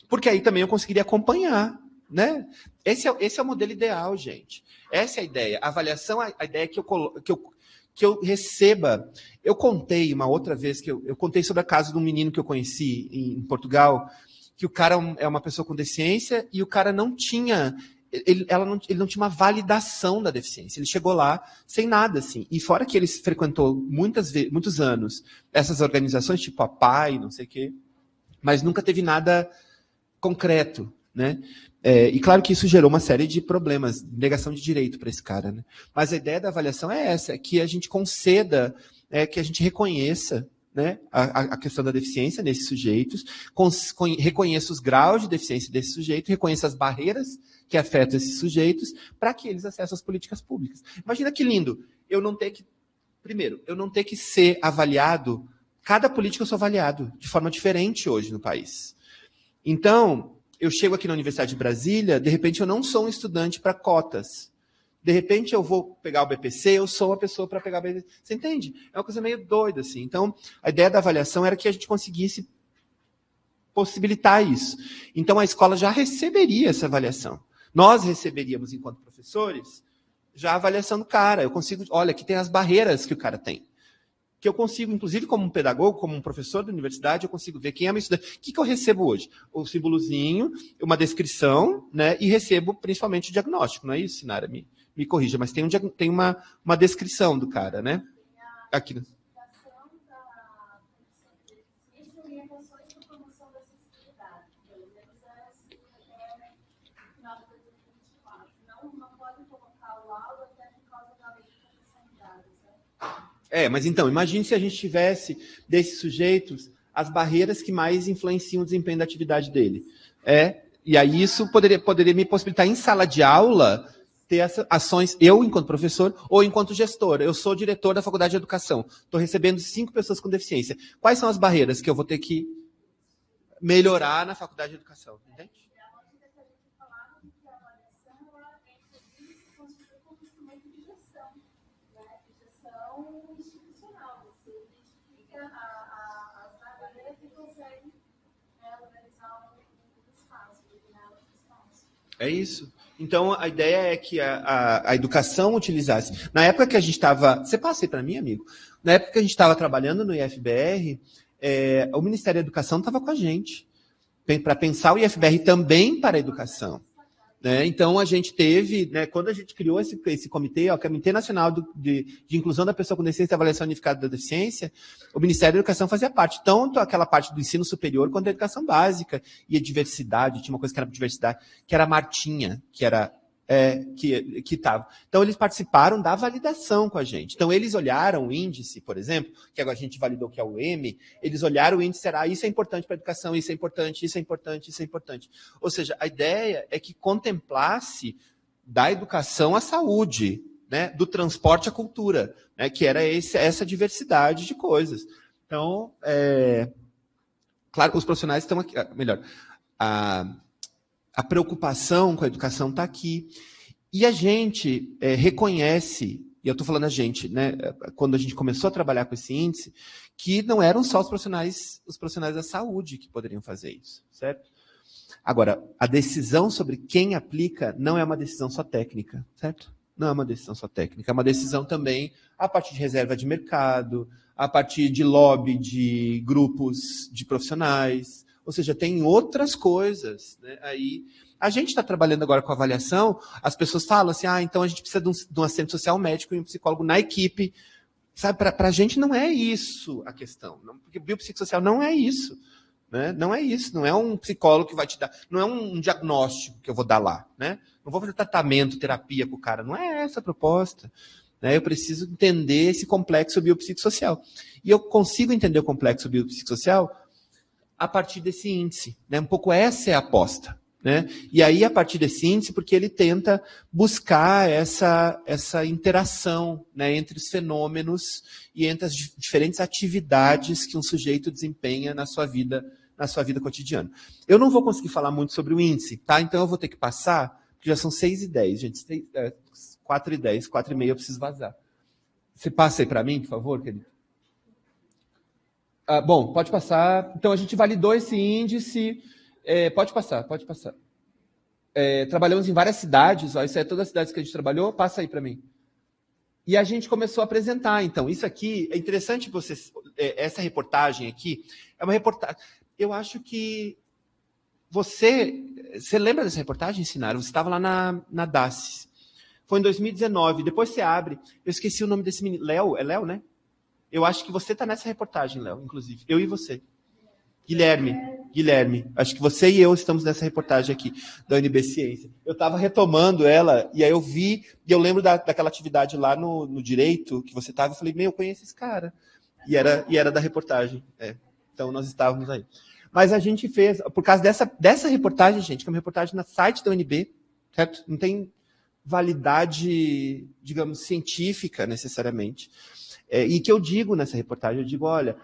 porque aí também eu conseguiria acompanhar, né? Esse é o modelo ideal, gente. Essa é a ideia. A avaliação, a ideia que eu receba. Eu contei uma outra vez, eu contei sobre a casa de um menino que eu conheci em Portugal, que o cara é uma pessoa com deficiência e o cara não tinha... Ele não tinha uma validação da deficiência. Ele chegou lá sem nada, assim. E fora que ele frequentou muitos anos essas organizações, tipo a PAI, não sei o quê, mas nunca teve nada... concreto, né? E claro que isso gerou uma série de problemas, negação de direito para esse cara, né? Mas a ideia da avaliação é essa, que a gente conceda, que a gente reconheça, né, a questão da deficiência nesses sujeitos, reconheça os graus de deficiência desse sujeito, reconheça as barreiras que afetam esses sujeitos, para que eles acessem as políticas públicas. Imagina que lindo, eu não ter que ser avaliado, cada política eu sou avaliado de forma diferente hoje no país. Então, eu chego aqui na Universidade de Brasília, de repente eu não sou um estudante para cotas. De repente eu vou pegar o BPC, eu sou uma pessoa para pegar o BPC. Você entende? É uma coisa meio doida, assim. Então, a ideia da avaliação era que a gente conseguisse possibilitar isso. Então, a escola já receberia essa avaliação. Nós receberíamos, enquanto professores, já a avaliação do cara. Eu consigo, olha, aqui tem as barreiras que o cara tem. Que eu consigo, inclusive como um pedagogo, como um professor da universidade, eu consigo ver quem é meu estudante. O que eu recebo hoje? O símbolozinho, uma descrição, né, e recebo principalmente o diagnóstico. Não é isso, Sinara? Me corrija, mas tem uma descrição do cara, né? Aqui. Mas então, imagine se a gente tivesse, desses sujeitos, as barreiras que mais influenciam o desempenho da atividade dele. E aí isso poderia me possibilitar, em sala de aula, ter essas ações, eu enquanto professor ou enquanto gestor. Eu sou diretor da Faculdade de Educação. Estou recebendo 5 pessoas com deficiência. Quais são as barreiras que eu vou ter que melhorar na Faculdade de Educação? Entende? É isso. Então, a ideia é que a educação utilizasse... Na época que a gente estava... Você passa aí para mim, amigo? Na época que a gente estava trabalhando no IFBR, o Ministério da Educação estava com a gente, para pensar o IFBR também para a educação. Né? Então, a gente teve... Né, quando a gente criou esse comitê, o Comitê Nacional de Inclusão da Pessoa com Deficiência e Avaliação Unificada da Deficiência, o Ministério da Educação fazia parte, tanto aquela parte do ensino superior quanto da educação básica. E a diversidade, tinha uma coisa que era diversidade, que era a Martinha, que era... que estava. Então, eles participaram da validação com a gente. Então, eles olharam o índice, por exemplo, que agora a gente validou que é o M, eles olharam o índice, isso é importante para a educação, isso é importante, isso é importante, isso é importante. Ou seja, a ideia é que contemplasse da educação à saúde, né, do transporte à cultura, né, que era essa diversidade de coisas. Então, claro, os profissionais estão aqui, melhor, a preocupação com a educação está aqui. E a gente reconhece, e eu estou falando a gente, né, quando a gente começou a trabalhar com esse índice, que não eram só os profissionais da saúde que poderiam fazer isso, certo? Agora, a decisão sobre quem aplica não é uma decisão só técnica, certo? Não é uma decisão só técnica, é uma decisão também a partir de reserva de mercado, a partir de lobby de grupos de profissionais. Ou seja, tem outras coisas, né? Aí, a gente está trabalhando agora com avaliação, as pessoas falam assim, então a gente precisa de um assistente social médico e um psicólogo na equipe. Sabe, para a gente não é isso a questão. Porque biopsicossocial não é isso. Né? Não é isso, não é um psicólogo que vai te dar, não é um diagnóstico que eu vou dar lá. Né? Não vou fazer tratamento, terapia com o cara, não é essa a proposta. Né? Eu preciso entender esse complexo biopsicossocial. E eu consigo entender o complexo biopsicossocial a partir desse índice. Né? Um pouco essa é a aposta. Né? E aí, a partir desse índice, porque ele tenta buscar essa interação, né, entre os fenômenos e entre as diferentes atividades que um sujeito desempenha na sua vida cotidiana. Eu não vou conseguir falar muito sobre o índice, tá? Então eu vou ter que passar, porque já são 6h10, gente. 4h10, 4h30 eu preciso vazar. Você passa aí para mim, por favor, querido? Bom, pode passar. Então, a gente validou esse índice. Pode passar. Trabalhamos em várias cidades. Isso é todas as cidades que a gente trabalhou. Passa aí para mim. E a gente começou a apresentar. Então, isso aqui, é interessante vocês... essa reportagem aqui, é uma reportagem... Eu acho que você lembra dessa reportagem, Sinara? Você estava lá na DACES. Foi em 2019. Depois você abre. Eu esqueci o nome desse menino. Léo? É Léo, né? Eu acho que você está nessa reportagem, Léo, inclusive. Eu e você. Guilherme. Acho que você e eu estamos nessa reportagem aqui, da UNB Ciência. Eu estava retomando ela, e aí eu vi, e eu lembro daquela atividade lá no Direito, que você estava, e falei, eu conheço esse cara. E era da reportagem. Então, nós estávamos aí. Mas a gente fez, por causa dessa reportagem, gente, que é uma reportagem no site da UNB, certo? Não tem validade, digamos, científica, necessariamente. E que eu digo nessa reportagem, eu digo, olha,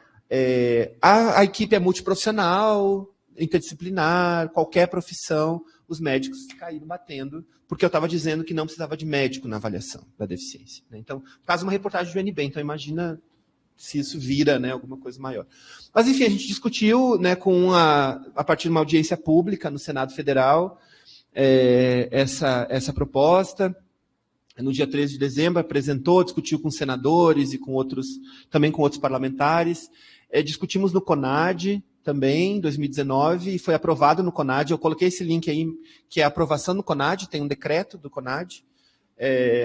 a equipe é multiprofissional, interdisciplinar, qualquer profissão, os médicos caíram batendo, porque eu estava dizendo que não precisava de médico na avaliação da deficiência. Né? Então, caso uma reportagem do UNB, então imagina se isso vira, né, alguma coisa maior. Mas, enfim, a gente discutiu, né, a partir de uma audiência pública no Senado Federal, essa proposta. No dia 13 de dezembro, apresentou, discutiu com senadores e também com outros parlamentares. Discutimos no CONAD também, em 2019, e foi aprovado no CONAD. Eu coloquei esse link aí, que é a aprovação no CONAD, tem um decreto do CONAD,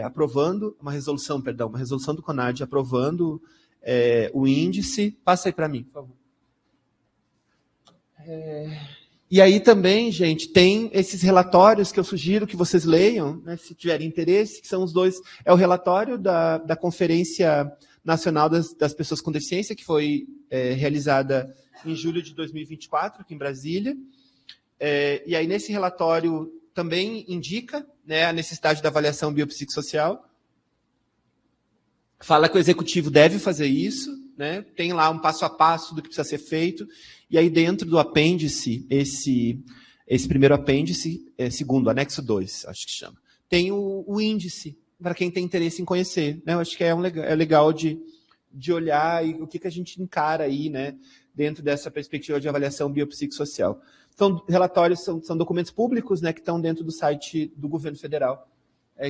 aprovando, uma resolução do CONAD aprovando o índice. Passa aí para mim, por favor. E aí também, gente, tem esses relatórios que eu sugiro que vocês leiam, né, se tiverem interesse, que são os dois. É o relatório da Conferência Nacional das Pessoas com Deficiência, que foi realizada em julho de 2024, aqui em Brasília. E aí, nesse relatório, também indica, né, a necessidade da avaliação biopsicossocial. Fala que o executivo deve fazer isso, né? Tem lá um passo a passo do que precisa ser feito. E aí, dentro do apêndice, esse primeiro apêndice, segundo, anexo 2, acho que chama, tem o índice, para quem tem interesse em conhecer. Né? Eu acho que é legal de olhar e o que a gente encara aí, né, dentro dessa perspectiva de avaliação biopsicossocial. São relatórios, são documentos públicos, né, que estão dentro do site do governo federal,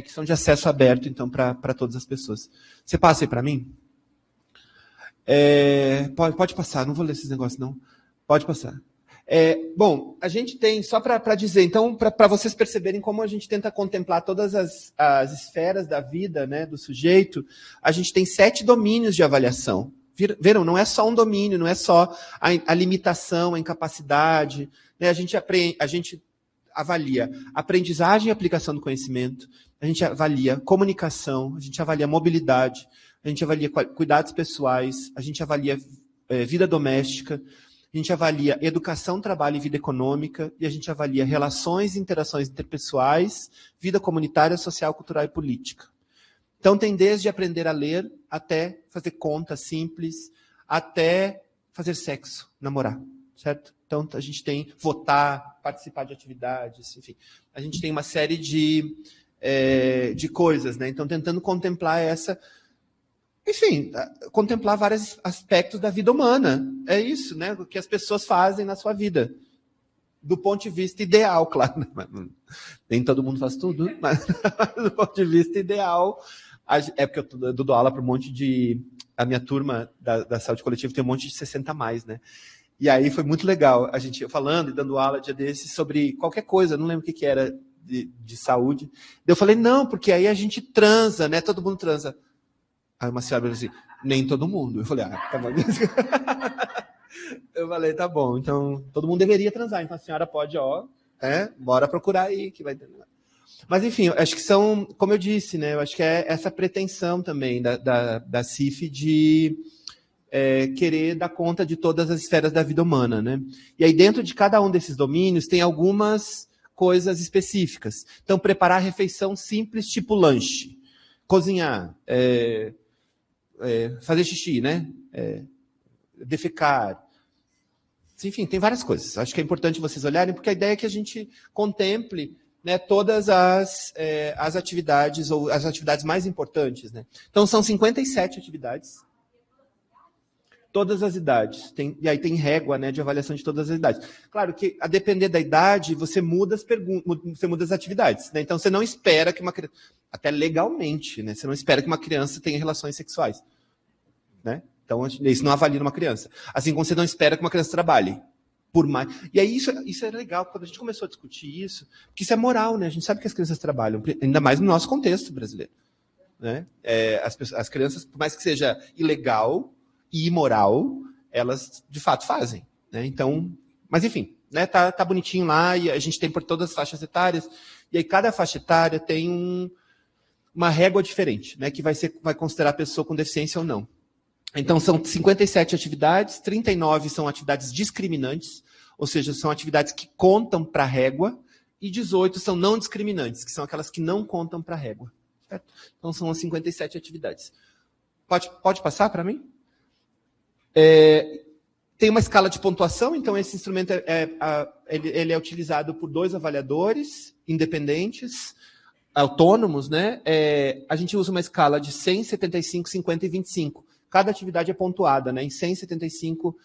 que são de acesso aberto, então, para todas as pessoas. Você passa aí para mim? Pode passar, não vou ler esses negócios, não. Pode passar. Bom, a gente tem, só para dizer, então, para vocês perceberem como a gente tenta contemplar todas as esferas da vida, né, do sujeito, a gente tem 7 domínios de avaliação. Viram? Não é só um domínio, não é só a limitação, a incapacidade. Né? A gente avalia aprendizagem e aplicação do conhecimento, a gente avalia comunicação, a gente avalia mobilidade, a gente avalia cuidados pessoais, a gente avalia vida doméstica, a gente avalia educação, trabalho e vida econômica, e a gente avalia relações e interações interpessoais, vida comunitária, social, cultural e política. Então, tem desde aprender a ler, até fazer conta simples, até fazer sexo, namorar, certo? Então, a gente tem votar, participar de atividades, enfim. A gente tem uma série de coisas, né? Então, tentando contemplar contemplar vários aspectos da vida humana. É isso, né? O que as pessoas fazem na sua vida. Do ponto de vista ideal, claro. Nem todo mundo faz tudo, mas do ponto de vista ideal. Porque eu dou aula para um monte de... A minha turma da saúde coletiva tem um monte de 60 a mais, né? E aí foi muito legal a gente falando e dando aula dia desses sobre qualquer coisa, não lembro o que era de saúde. Eu falei, não, porque aí a gente transa, né? Todo mundo transa. Aí uma senhora falou assim, nem todo mundo. Eu falei, tá bom. Eu falei, tá bom, então todo mundo deveria transar, então a senhora pode, bora procurar aí, que vai ter. Mas, enfim, acho que são, como eu disse, né? Eu acho que é essa pretensão também da CIF de querer dar conta de todas as esferas da vida humana, né? E aí, dentro de cada um desses domínios, tem algumas coisas específicas. Então, preparar refeição simples, tipo lanche. Cozinhar, fazer xixi, né? Defecar. Enfim, tem várias coisas. Acho que é importante vocês olharem, porque a ideia é que a gente contemple, né, todas as atividades, ou as atividades mais importantes. Né? Então, são 57 atividades. Todas as idades. E aí tem régua, né, de avaliação de todas as idades. Claro que, a depender da idade, você muda as atividades. Né? Então, você não espera que uma criança... Até legalmente, né? Você não espera que uma criança tenha relações sexuais. Né? Então, isso não avalia uma criança. Assim como você não espera que uma criança trabalhe. Por mais... E aí, isso é legal, quando a gente começou a discutir isso, porque isso é moral, né? A gente sabe que as crianças trabalham, ainda mais no nosso contexto brasileiro. Né? As crianças, por mais que seja ilegal e imoral, elas, de fato, fazem. Né? Então, mas, enfim, né? Tá bonitinho lá, e a gente tem por todas as faixas etárias, e aí cada faixa etária tem uma régua diferente, né? Que vai considerar a pessoa com deficiência ou não. Então, são 57 atividades, 39 são atividades discriminantes, ou seja, são atividades que contam para a régua, e 18 são não discriminantes, que são aquelas que não contam para a régua. Certo? Então, são as 57 atividades. Pode passar para mim? Tem uma escala de pontuação, então esse instrumento ele é utilizado por 2 avaliadores independentes, autônomos, né? A gente usa uma escala de 100, 75, 50 e 25. Cada atividade é pontuada, né? Em 100, 75,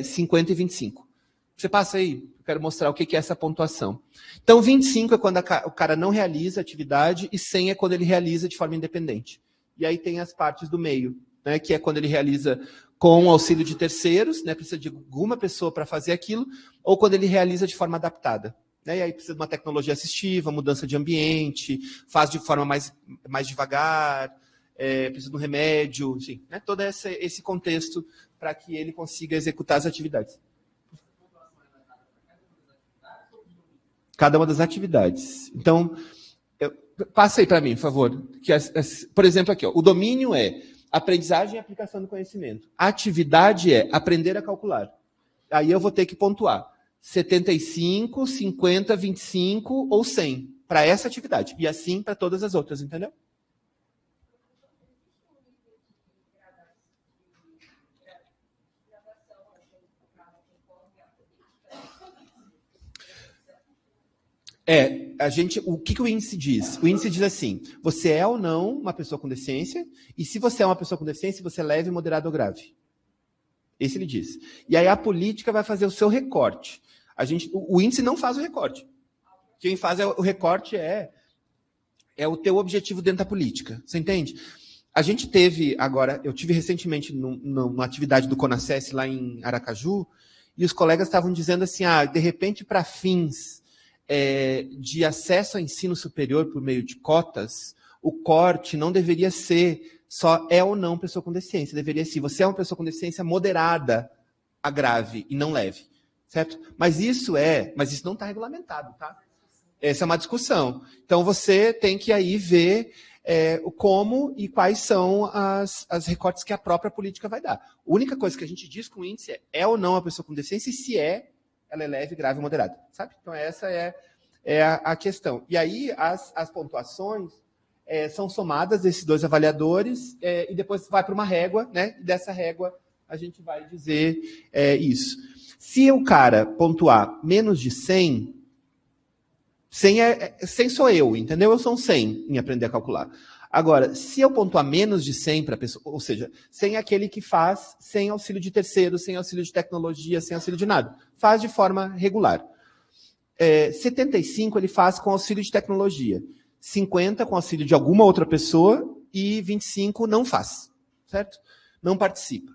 50 e 25. Você passa aí, eu quero mostrar o que é essa pontuação. Então, 25 é quando o cara não realiza a atividade e 100 é quando ele realiza de forma independente. E aí tem as partes do meio, né? Que é quando ele realiza com o auxílio de terceiros, né? Precisa de alguma pessoa para fazer aquilo, ou quando ele realiza de forma adaptada. Né? E aí precisa de uma tecnologia assistiva, mudança de ambiente, faz de forma mais devagar, precisa de um remédio, enfim, né? Todo esse contexto para que ele consiga executar as atividades. Cada uma das atividades. Então, passa aí para mim, por favor. Por exemplo, aqui, ó, o domínio é aprendizagem e aplicação do conhecimento. A atividade é aprender a calcular. Aí eu vou ter que pontuar 75, 50, 25 ou 100 para essa atividade. E assim para todas as outras, entendeu? O que o índice diz? O índice diz assim, você é ou não uma pessoa com deficiência, e se você é uma pessoa com deficiência, você é leve, moderado ou grave. Esse ele diz. E aí a política vai fazer o seu recorte. O índice não faz o recorte. Quem faz o recorte é o teu objetivo dentro da política. Você entende? A gente teve agora, eu tive recentemente numa atividade do CONASES lá em Aracaju, e os colegas estavam dizendo assim, de repente, para fins de acesso ao ensino superior por meio de cotas, o corte não deveria ser só ou não pessoa com deficiência, deveria ser, você é uma pessoa com deficiência moderada a grave e não leve, certo? Mas isso não está regulamentado, tá? Essa é uma discussão. Então, você tem que aí ver como e quais são as recortes que a própria política vai dar. A única coisa que a gente diz com o índice é ou não a pessoa com deficiência e se ela é leve, grave ou moderada, sabe? Então, essa é a questão. E aí, as pontuações são somadas desses 2 avaliadores e depois vai para uma régua, né? E dessa régua a gente vai dizer isso. Se o cara pontuar menos de 100, 100 sou eu, entendeu? Eu sou um 100 em aprender a calcular. Agora, se eu pontuar menos de 100 para a pessoa, ou seja, 100 é aquele que faz sem auxílio de terceiros, sem auxílio de tecnologia, sem auxílio de nada. Faz de forma regular. 75 ele faz com auxílio de tecnologia. 50 com auxílio de alguma outra pessoa e 25 não faz, certo? Não participa.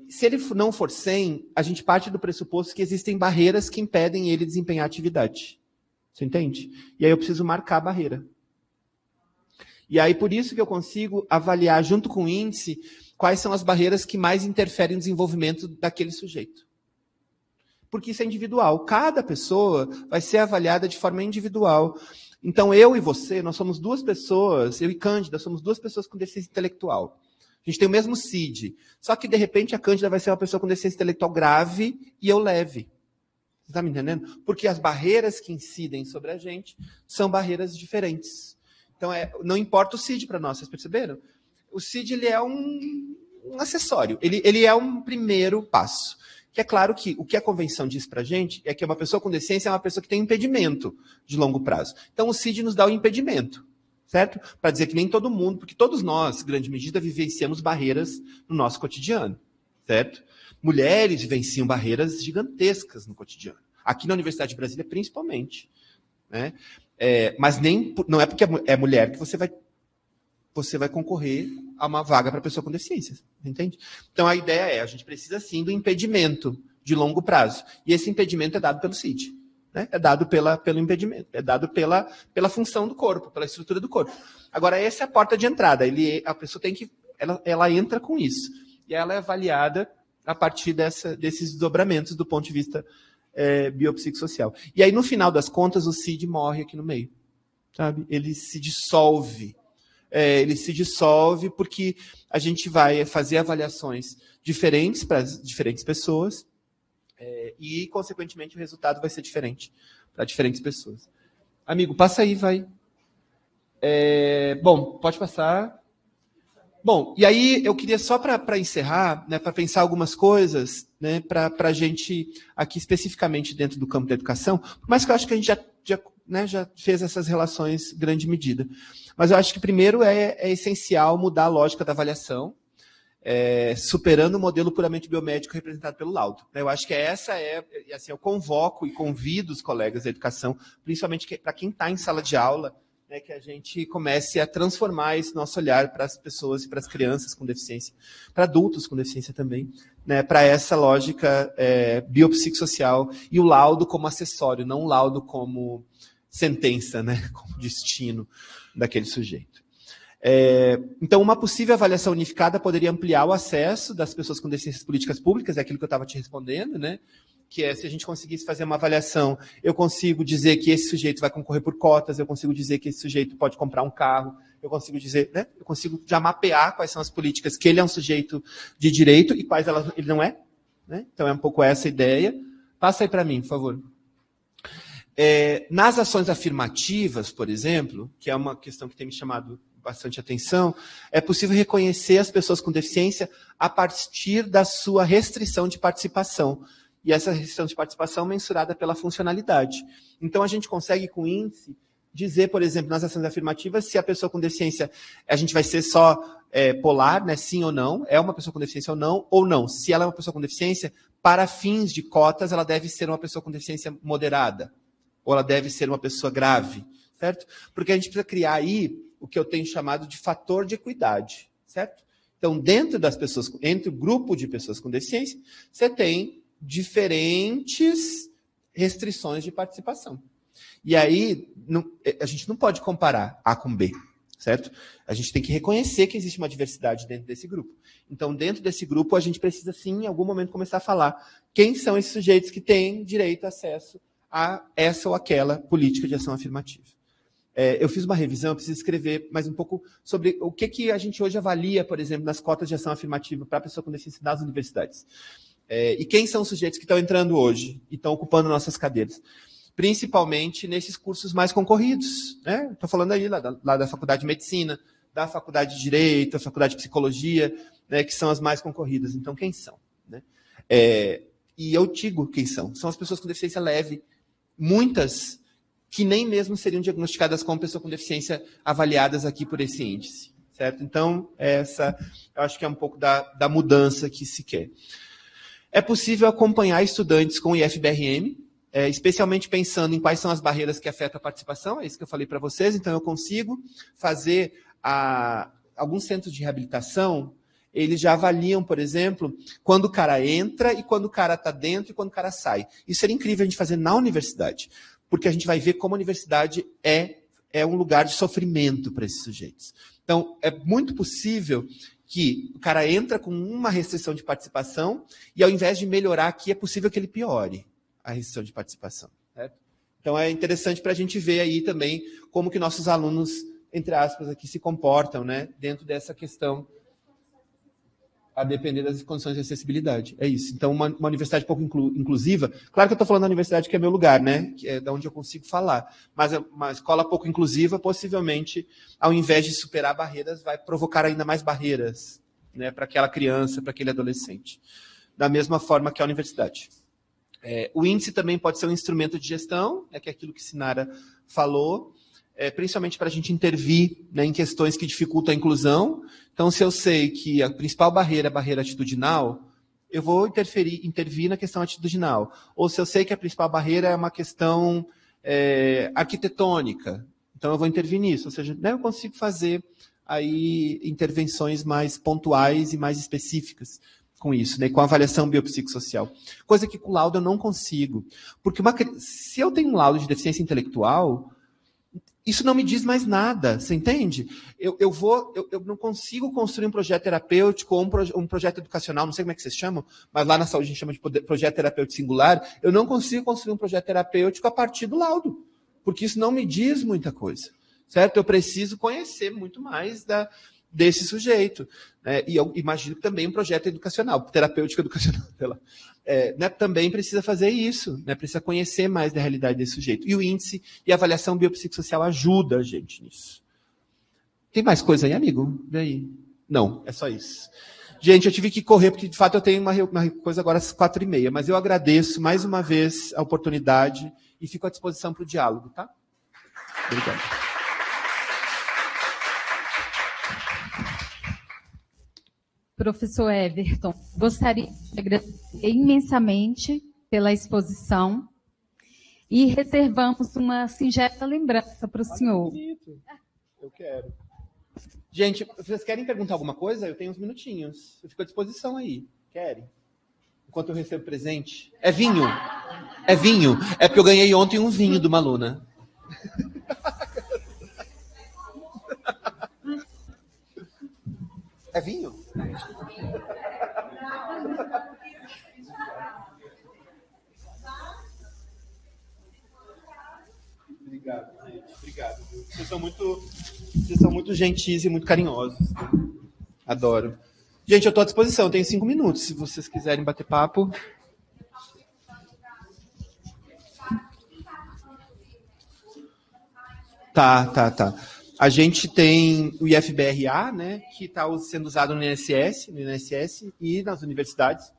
Se ele não for 100, a gente parte do pressuposto que existem barreiras que impedem ele desempenhar a atividade. Você entende? E aí eu preciso marcar a barreira. E aí, por isso que eu consigo avaliar, junto com o índice, quais são as barreiras que mais interferem no desenvolvimento daquele sujeito. Porque isso é individual. Cada pessoa vai ser avaliada de forma individual. Então, eu e você, nós somos 2 pessoas, eu e Cândida, somos 2 pessoas com deficiência intelectual. A gente tem o mesmo CID. Só que, de repente, a Cândida vai ser uma pessoa com deficiência intelectual grave e eu leve. Você está me entendendo? Porque as barreiras que incidem sobre a gente são barreiras diferentes. Então, não importa o CID para nós, vocês perceberam? O CID ele é um acessório, ele é um primeiro passo. Que é claro que o que a convenção diz para a gente é que uma pessoa com deficiência é uma pessoa que tem impedimento de longo prazo. Então, o CID nos dá o impedimento, certo? Para dizer que nem todo mundo, porque todos nós, em grande medida, vivenciamos barreiras no nosso cotidiano, certo? Mulheres vivenciam barreiras gigantescas no cotidiano. Aqui na Universidade de Brasília, principalmente, né? Mas não é porque é mulher que você vai concorrer a uma vaga para pessoa com deficiência, entende? Então, a ideia a gente precisa, sim, do impedimento de longo prazo. E esse impedimento é dado pelo CID. Né? É dado pelo impedimento, é dado pela função do corpo, pela estrutura do corpo. Agora, essa é a porta de entrada. A pessoa tem que... Ela entra com isso. E ela é avaliada a partir desses desdobramentos do ponto de vista biopsicossocial. E aí, no final das contas, o CID morre aqui no meio. Sabe? Ele se dissolve. Ele se dissolve porque a gente vai fazer avaliações diferentes para as diferentes pessoas e, consequentemente, o resultado vai ser diferente para diferentes pessoas. Amigo, passa aí, vai. Bom, pode passar. Bom, e aí eu queria só para encerrar, né, para pensar algumas coisas, né, para a gente, aqui especificamente dentro do campo da educação, mas que eu acho que a gente já fez essas relações em grande medida. Mas eu acho que primeiro é essencial mudar a lógica da avaliação, superando o modelo puramente biomédico representado pelo laudo. Eu acho que assim, eu convoco e convido os colegas da educação, principalmente para quem está em sala de aula, né, que a gente comece a transformar esse nosso olhar para as pessoas e para as crianças com deficiência, para adultos com deficiência também, né, para essa lógica biopsicossocial e o laudo como acessório, não o laudo como sentença, né, como destino daquele sujeito. Então, uma possível avaliação unificada poderia ampliar o acesso das pessoas com deficiências políticas públicas, é aquilo que eu estava te respondendo, né? Que se a gente conseguisse fazer uma avaliação, eu consigo dizer que esse sujeito vai concorrer por cotas, eu consigo dizer que esse sujeito pode comprar um carro, eu consigo dizer, né? Eu consigo já mapear quais são as políticas que ele é um sujeito de direito e quais ele não é, né? Então, é um pouco essa a ideia. Passa aí para mim, por favor. Nas ações afirmativas, por exemplo, que é uma questão que tem me chamado bastante atenção, é possível reconhecer as pessoas com deficiência a partir da sua restrição de participação. E essa restrição de participação mensurada pela funcionalidade. Então, a gente consegue, com o índice, dizer, por exemplo, nas ações afirmativas, se a pessoa com deficiência, a gente vai ser só polar, né, sim ou não, é uma pessoa com deficiência ou não. Se ela é uma pessoa com deficiência, para fins de cotas, ela deve ser uma pessoa com deficiência moderada, ou ela deve ser uma pessoa grave, certo? Porque a gente precisa criar aí o que eu tenho chamado de fator de equidade, certo? Então, dentro das pessoas, entre o grupo de pessoas com deficiência, você tem diferentes restrições de participação. E aí, a gente não pode comparar A com B, certo? A gente tem que reconhecer que existe uma diversidade dentro desse grupo. Então, dentro desse grupo, a gente precisa, sim, em algum momento, começar a falar quem são esses sujeitos que têm direito a acesso a essa ou aquela política de ação afirmativa. Eu fiz uma revisão, eu preciso escrever mais um pouco sobre o que a gente hoje avalia, por exemplo, nas cotas de ação afirmativa para a pessoa com deficiência das universidades. E quem são os sujeitos que estão entrando hoje e estão ocupando nossas cadeiras? Principalmente nesses cursos mais concorridos. Né? Estou falando aí lá da Faculdade de Medicina, da Faculdade de Direito, da Faculdade de Psicologia, né, que são as mais concorridas. Então, quem são? Né? E eu digo quem são. São as pessoas com deficiência leve, muitas que nem mesmo seriam diagnosticadas como pessoa com deficiência avaliadas aqui por esse índice. Certo? Então, eu acho que é um pouco da mudança que se quer. É possível acompanhar estudantes com IFBRM, especialmente pensando em quais são as barreiras que afetam a participação, é isso que eu falei para vocês. Então, eu consigo fazer alguns centros de reabilitação, eles já avaliam, por exemplo, quando o cara entra e quando o cara está dentro e quando o cara sai. Isso seria incrível a gente fazer na universidade, porque a gente vai ver como a universidade é um lugar de sofrimento para esses sujeitos. Então, é muito possível que o cara entra com uma restrição de participação e, ao invés de melhorar aqui, é possível que ele piore a restrição de participação. Certo? Então, é interessante para a gente ver aí também como que nossos alunos, entre aspas, aqui se comportam, né, dentro dessa questão, a depender das condições de acessibilidade. É isso. Então, uma universidade pouco inclusiva, claro que eu estou falando da universidade que é meu lugar, né, que é da onde eu consigo falar, mas uma escola pouco inclusiva, possivelmente, ao invés de superar barreiras, vai provocar ainda mais barreiras, né, para aquela criança, para aquele adolescente. Da mesma forma que a universidade. O índice também pode ser um instrumento de gestão, que é aquilo que Sinara falou, principalmente para a gente intervir, né, em questões que dificultam a inclusão. Então, se eu sei que a principal barreira é a barreira atitudinal, eu vou intervir na questão atitudinal. Ou se eu sei que a principal barreira é uma questão arquitetônica, então eu vou intervir nisso. Ou seja, né, eu consigo fazer aí intervenções mais pontuais e mais específicas com isso, né, com a avaliação biopsicossocial. Coisa que com o laudo eu não consigo. Porque se eu tenho um laudo de deficiência intelectual, isso não me diz mais nada, você entende? Eu não consigo construir um projeto terapêutico ou um projeto educacional, não sei como é que vocês chamam, mas lá na saúde a gente chama de projeto terapêutico singular. Eu não consigo construir um projeto terapêutico a partir do laudo, porque isso não me diz muita coisa, certo? Eu preciso conhecer muito mais desse sujeito. Né? E eu imagino que também um projeto educacional, terapêutico educacional, né, também precisa fazer isso, né, precisa conhecer mais da realidade desse sujeito. E o índice e a avaliação biopsicossocial ajuda a gente nisso. Tem mais coisa aí, amigo? Vê aí. Não, é só isso. Gente, eu tive que correr, porque de fato eu tenho uma coisa agora às 4h30, mas eu agradeço mais uma vez a oportunidade e fico à disposição para o diálogo, tá? Obrigado. Professor Everton, gostaria de agradecer imensamente pela exposição e reservamos uma singela lembrança para o senhor. Eu quero. Gente, vocês querem perguntar alguma coisa? Eu tenho uns minutinhos. Eu fico à disposição aí. Querem? Enquanto eu recebo presente. É vinho? É vinho? É porque eu ganhei ontem um vinho de uma aluna. É vinho? Obrigado, gente. Obrigado. Vocês são muito gentis e muito carinhosos. Adoro. Gente, eu estou à disposição. Eu tenho 5 minutos. Se vocês quiserem bater papo. Tá. A gente tem o IFBRA, né, que está sendo usado no INSS e nas universidades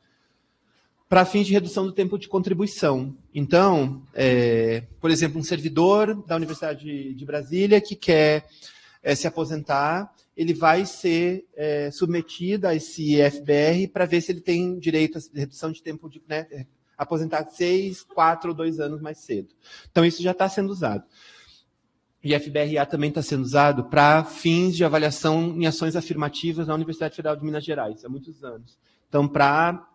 para fins de redução do tempo de contribuição. Então, por exemplo, um servidor da Universidade de Brasília que quer se aposentar, ele vai ser submetido a esse IFBR para ver se ele tem direito à redução de tempo de aposentar 6, 4 ou 2 anos mais cedo. Então, isso já está sendo usado. O IFBRA também está sendo usado para fins de avaliação em ações afirmativas na Universidade Federal de Minas Gerais, há muitos anos. Então, para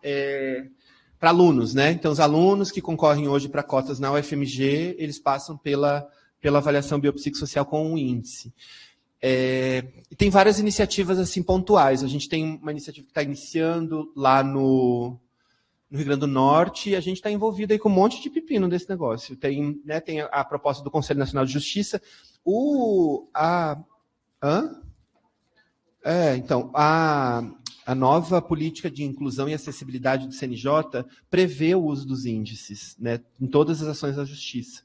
alunos, né? Então, os alunos que concorrem hoje para cotas na UFMG, eles passam pela avaliação biopsicossocial com um índice. E tem várias iniciativas assim pontuais. A gente tem uma iniciativa que está iniciando lá no Rio Grande do Norte, e a gente está envolvido aí com um monte de pepino desse negócio. Tem a proposta do Conselho Nacional de Justiça. Então, a nova política de inclusão e acessibilidade do CNJ prevê o uso dos índices, né, em todas as ações da Justiça.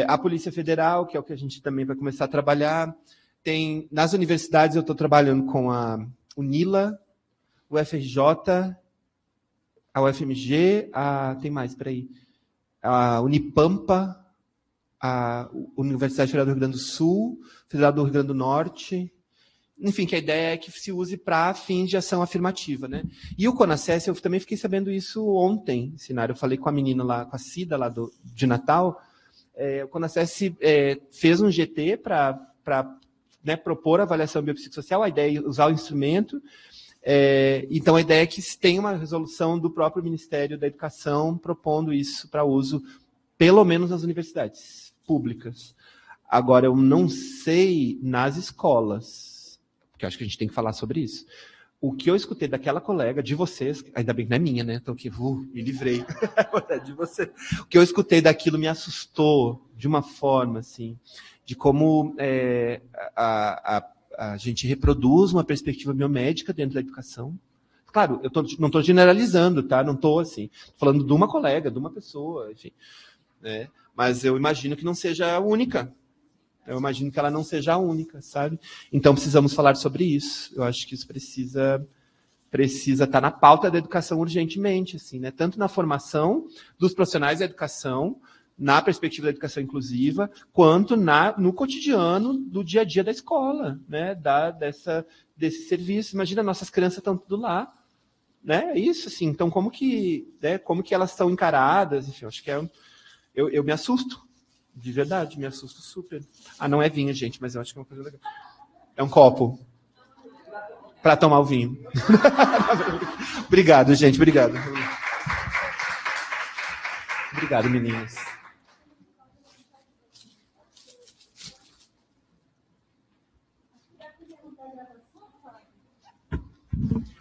A Polícia Federal, que é o que a gente também vai começar a trabalhar, tem nas universidades eu estou trabalhando com a UNILA, o FRJ, a UFMG, tem mais, peraí, a Unipampa, a Universidade Federal do Rio Grande do Sul, Federal do Rio Grande do Norte, enfim, que a ideia é que se use para fins de ação afirmativa, né? E o CONASES, eu também fiquei sabendo isso ontem, Sinara, eu falei com a menina lá, com a Cida lá de Natal, o CONASES fez um GT para propor a avaliação biopsicossocial, a ideia é usar o instrumento. Então, a ideia é que se tenha uma resolução do próprio Ministério da Educação propondo isso para uso, pelo menos nas universidades públicas. Agora, eu não sei nas escolas, porque eu acho que a gente tem que falar sobre isso. O que eu escutei daquela colega, de vocês, ainda bem que não é minha, né? Então, me livrei de você. O que eu escutei daquilo me assustou de uma forma, assim, de como a gente reproduz uma perspectiva biomédica dentro da educação. Claro, eu não estou generalizando, tá? Não estou assim, falando de uma colega, de uma pessoa, enfim. Né? Mas eu imagino que não seja a única. Eu imagino que ela não seja a única, sabe? Então precisamos falar sobre isso. Eu acho que isso precisa estar na pauta da educação urgentemente, assim, né? Tanto na formação dos profissionais da educação, na perspectiva da educação inclusiva, quanto no cotidiano do dia a dia da escola, né? Desse serviço. Imagina, nossas crianças estão tudo lá, né? É isso, assim. Então, como que elas estão encaradas? Enfim, acho que eu me assusto, de verdade, me assusto super. Não é vinho, gente, mas eu acho que é uma coisa legal. É um copo para tomar o vinho. Obrigado, gente, obrigado. Obrigado, meninas.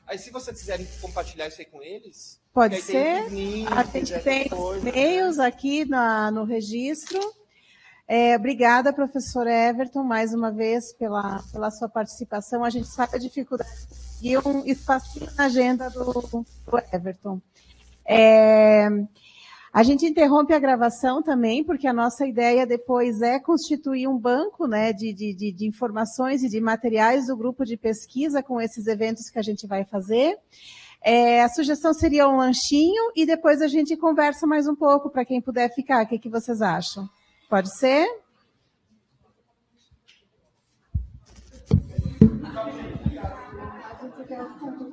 Aí, se vocês quiserem compartilhar isso aí com eles... Pode ser. A gente tem e-mails aqui no registro. Obrigada, professor Everton, mais uma vez pela sua participação. A gente sabe a dificuldade e um espacinho na agenda do Everton. A gente interrompe a gravação também, porque a nossa ideia depois é constituir um banco, né, de informações e de materiais do grupo de pesquisa com esses eventos que a gente vai fazer. A sugestão seria um lanchinho e depois a gente conversa mais um pouco para quem puder ficar. O que vocês acham? Pode ser? A gente quer